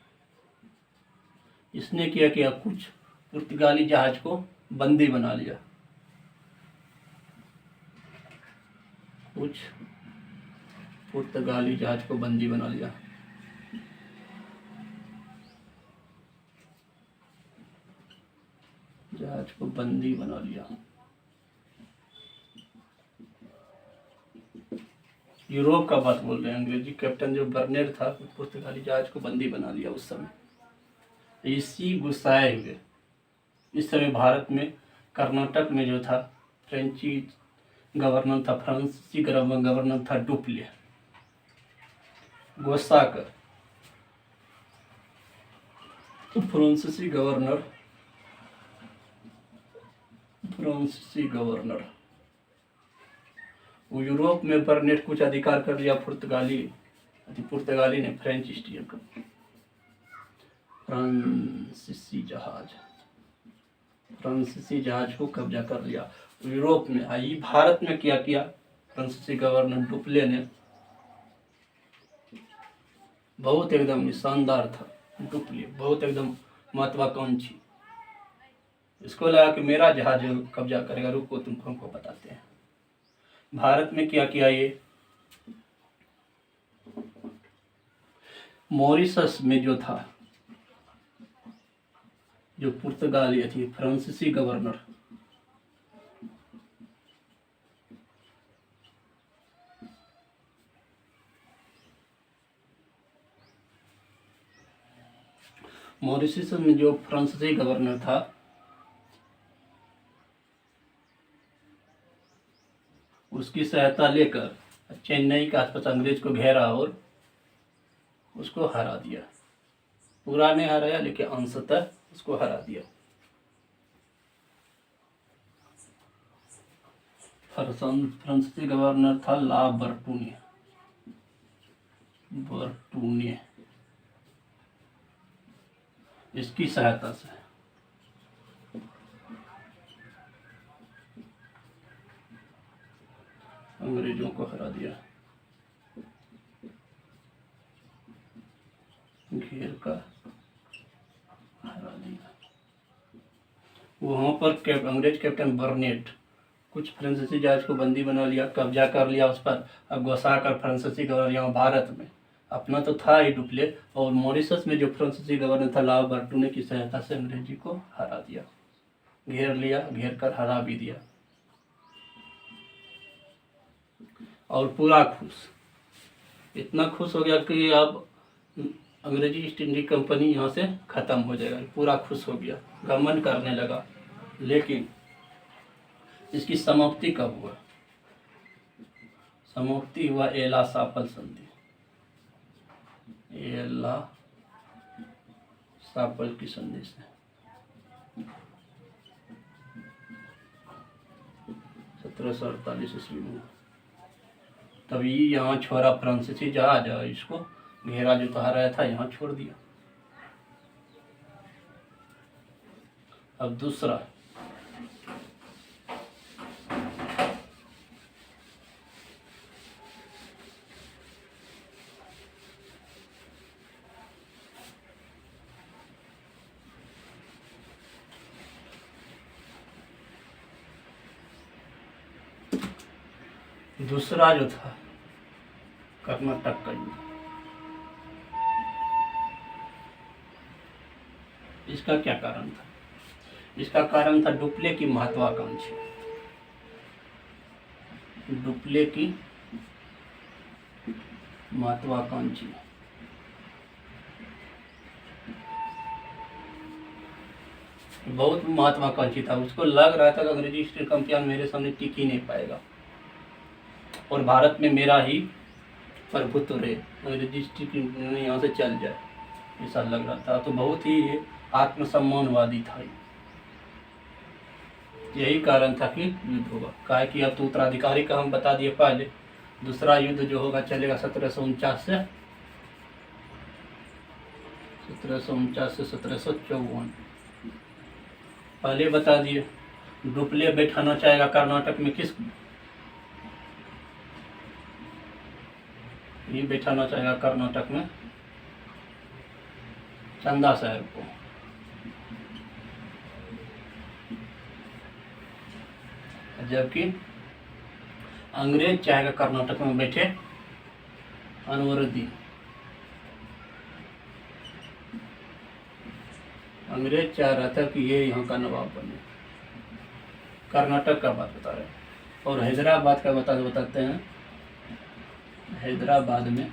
इसने किया कुछ पुर्तगाली जहाज को बंदी बना लिया, कुछ पुर्तगाली जहाज को बंदी बना लिया। जहाज को बंदी बना लिया। यूरोप का बात बोल रहे हैं। अंग्रेजी कैप्टन जो बर्नेट था, पुर्तगाली जहाज को बंदी बना लिया उस समय। इसी गुस्साए हुए इस समय भारत में कर्नाटक में जो था फ्रेंची गवर्नर था, फ्रांसीसी गवर्नर था डुप्ले। गुस्सा कर फ्रांसीसी गवर्नर वो यूरोप में बर्नेट कुछ अधिकार कर लिया। पुर्तगाली ने फ्रेंच ईस्ट इंडिया कंपनी, फ्रांसीसी जहाज, फ्रांसीसी जहाज को कब्जा कर लिया। यूरोप में आई, भारत में क्या किया फ्रांसीसी गवर्नर डुप्ले ने, बहुत एकदम शानदार था डुप्ले, बहुत एकदम महत्वाकांक्षी। इसको लगा कि मेरा जहाज कब्जा करेगा, रुको तुमको हमको बताते हैं। भारत में क्या किया ये, मॉरिशस में जो था, जो पुर्तगाली थी फ्रांसीसी गवर्नर, मॉरिशस में जो फ्रांसीसी गवर्नर था, उसकी सहायता लेकर चेन्नई के आसपास अंग्रेज को घेरा और उसको हरा दिया। पूरा नहीं हराया लेकिन अंशतः उसको हरा दिया। फ्रांसीसी गवर्नर था ला बर्टूने, इसकी सहायता से अंग्रेजों को हरा दिया, घेर कर हरा दिया। वहां पर अंग्रेज कैप्टन बर्नेट कुछ फ्रांसीसी जहाज को बंदी बना लिया, कब्जा कर लिया उस पर, अब घुसा कर फ्रांसीसी गवर्नर यहाँ भारत में, अपना तो था ही डुप्ले, और मॉरिशस में जो फ्रांसीसी गवर्नर था ला बर्टूने की सहायता से अंग्रेजी को हरा दिया, घेर लिया, घेर कर हरा भी दिया। और पूरा खुश, इतना खुश हो गया कि अब अंग्रेजी ईस्ट इंडिया कंपनी यहाँ से खत्म हो जाएगा, पूरा खुश हो गया, घमंड करने लगा। लेकिन इसकी समाप्ति कब हुआ, समाप्ति हुआ एला सापल संधि, एला सापल की संधि से 1748 ईस्वी में। तभी यहाँ छोड़ा फ्रांसीसी जहाज, इसको घेरा जो रहा था यहाँ छोड़ दिया। अब दूसरा, जो था कर्नाटक का युद्ध, इसका क्या कारण था, इसका कारण था डुप्ले की महत्वाकांक्षा, डुप्ले की महत्वाकांक्षी। बहुत महत्वाकांक्षी था, उसको लग रहा था कि अंग्रेजी ईस्ट इंडिया कंपनी मेरे सामने टिक ही नहीं पाएगा और भारत में मेरा ही प्रभुत्व रहे, अंग्रेजी ईस्ट इंडिया यहाँ से चल जाए, ऐसा लग रहा था। तो बहुत ही आत्मसम्मानवादी था, यही कारण था कि युद्ध होगा। कहा कि अब तो उत्तराधिकारी का हम बता दिए पहले, दूसरा युद्ध जो होगा चलेगा 1749 से 1754। पहले बता दिए, डुप्ले बैठाना चाहेगा कर्नाटक में किसको, ये बैठाना चाहेगा कर्नाटक में चंदा साहब को, जबकि अंग्रेज चाहेगा कर्नाटक में बैठे अनवरुद्दीन। अंग्रेज चाह रहा था कि ये यहाँ का नवाब बने। कर्नाटक का बात बता रहे हैं। और हैदराबाद का बताते हैं। हैदराबाद में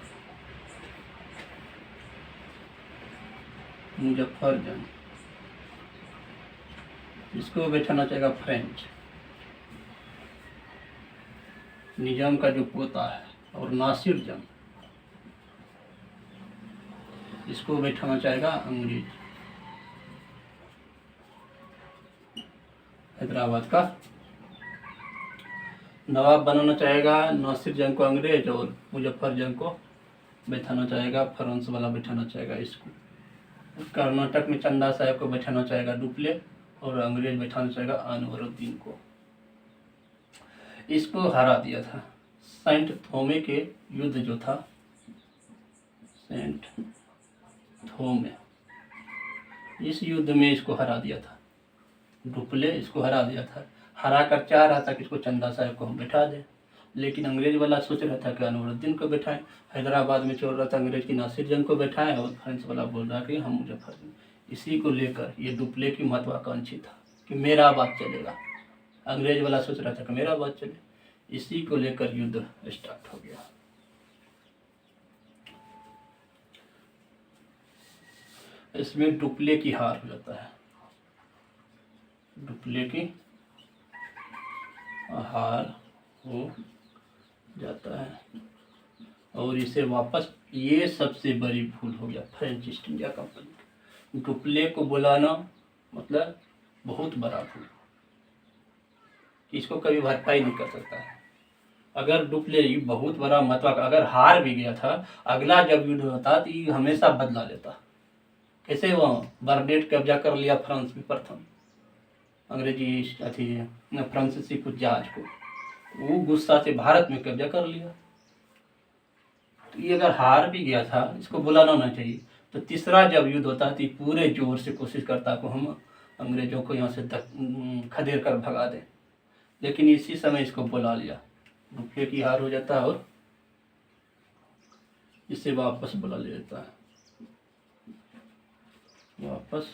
मुजफ्फरजंग, इसको बैठाना चाहेगा फ्रेंच, निजाम का जो पोता है, और नासिर जंग, इसको बैठाना चाहेगा अंग्रेज। हैदराबाद का नवाब बनाना चाहेगा नासिर जंग को अंग्रेज, और मुजफ्फरजंग को बैठाना चाहेगा फ्रांस वाला, बैठाना चाहेगा इसको। कर्नाटक में चंदा साहब को बैठाना चाहेगा डुप्ले, और अंग्रेज बैठाना चाहेगा अनवरुद्दीन को। इसको हरा दिया था सेंट थोमे के युद्ध जो था, सेंट थोमे, इस युद्ध में इसको हरा दिया था। डुप्ले इसको हरा दिया था। हरा कर चाह रहा था कि इसको चंदा साहब को हम बैठा दें, लेकिन अंग्रेज वाला सोच रहा था कि अनवरुद्दीन को बैठाएं। हैदराबाद में चल रहा था अंग्रेज की नासिर जंग को बैठाएं, और फ्रेंच वाला बोल रहा कि हम मुजफ्फरपुर। इसी को लेकर ये डुप्ले की महत्वाकांक्षी था कि मेरा बात चलेगा। अंग्रेज वाला सोच रहा था कि मेरा बात चले। इसी को लेकर युद्ध स्टार्ट हो गया। इसमें डुप्ले की हार हो जाता है, डुप्ले की हार हो जाता है, और इसे वापस, ये सबसे बड़ी भूल हो गया French east India company. Dupleix को बुलाना मतलब बहुत बड़ा भूल, इसको कभी भरपाई नहीं कर सकता है। अगर डुप्ले बहुत बड़ा मतलब अगर हार भी गया था, अगला जब युद्ध होता तो ये हमेशा बदला लेता। कैसे वहाँ बर्नेट कब्जा कर लिया फ्रांस में प्रथम, अंग्रेजी अथी फ्रांसीसी कुछ जहाज को, वो गुस्सा से भारत में कब्जा कर लिया। तो ये अगर हार भी गया था, इसको बुलाना ना चाहिए। तो तीसरा जब युद्ध होता तो पूरे जोर से कोशिश करता को हम अंग्रेजों को यहाँ से खदेड़ कर भगा दें, लेकिन इसी समय इसको बुला लिया। डुप्ले की हार हो जाता है और इसे वापस बुला लेता है, वापस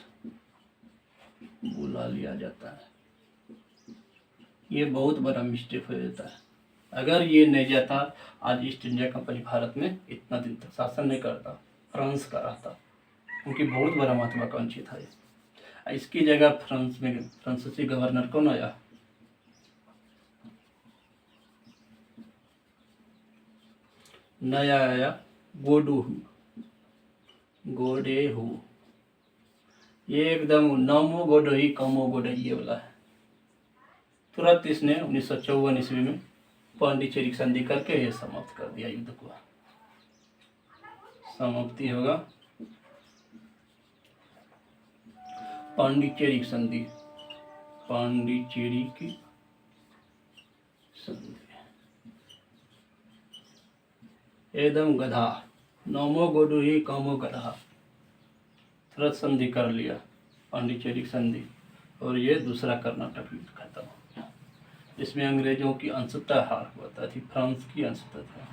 बुला लिया जाता है। ये बहुत बड़ा मिस्टेक हो जाता है। अगर ये नहीं जाता, आज ईस्ट इंडिया कंपनी भारत में इतना दिन तक शासन नहीं करता, फ्रांस का रहता, क्योंकि बहुत बड़ा महत्वाकांक्षी था ये। इसकी जगह फ्रांस में फ्रांसीसी गवर्नर कौन आया? नया आया गोडोहू, गोडेहू। ये एकदम नामो गोडोही कमो गोडोही ये वाला है। तुरंत इसने 1954 ईस्वी में पांडिचेरी की संधि करके ये समाप्त कर दिया युद्ध को। समाप्ति होगा पांडिचेरी की संधि, पांडिचेरी की संधि। एकदम गधा, नमो गोडोही कमो गधा, तुरंत संधि कर लिया पांडिचेरी की संधि, और ये दूसरा कर्नाटक युद्ध खत्म हो गया। इसमें अंग्रेजों की अंशतः हार हुआ था, थी फ्रांस की अंशतः था,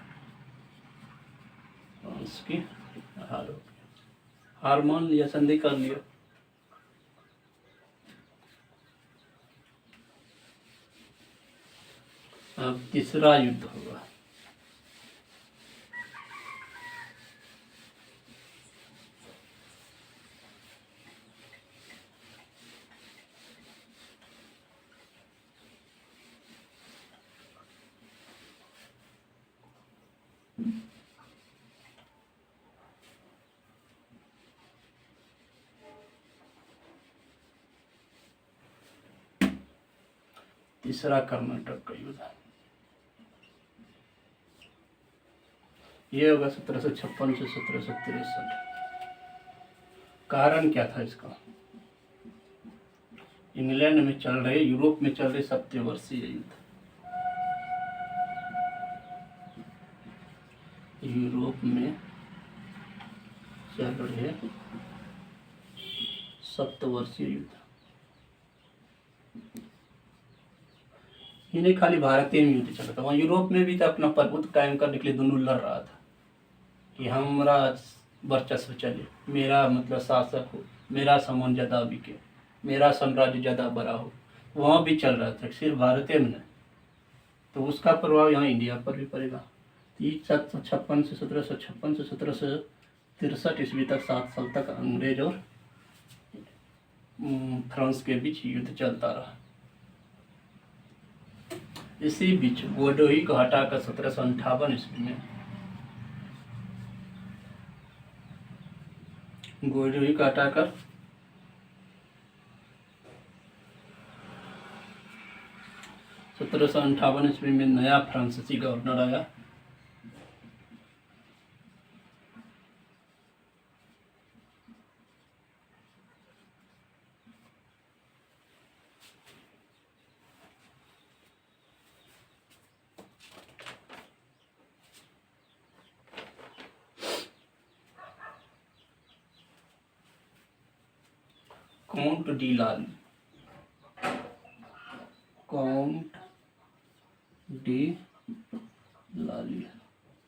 फ्रांस की हार हो गया, हार मान लिया, संधि कर लिया। अब तीसरा युद्ध होगा। तीसरा कर्नाटक का युद्ध ये होगा 1756 से 1763। कारण क्या था इसका? इंग्लैंड में चल रहे, यूरोप में चल रहे सप्तवर्षीय युद्ध, यूरोप में चल रहे सप्तवर्षीय युद्ध। ये नहीं खाली भारतीय में युद्ध चल रहा था, वहाँ यूरोप में भी तो अपना प्रभुत्व कायम करने के लिए दोनों लड़ रहा था कि हमारा वर्चस्व चले, मेरा मतलब शासक हो, मेरा सामान ज़्यादा बिके, मेरा साम्राज्य ज़्यादा बड़ा हो। वहाँ भी चल रहा था, सिर्फ भारतीय में नहीं। तो उसका प्रभाव यहाँ इंडिया पर भी पड़ेगा। 1756 से 1756 से 1763 ईस्वी तक 7 साल तक अंग्रेज और फ्रांस के बीच युद्ध चलता रहा। इसी बीच गोडोही को हटाकर 1758 ईस्वी में, गोडोही को हटाकर 1758 ईस्वी में नया फ्रांसीसी गवर्नर आया, काउंट डी लाली, काउंट डी लाली।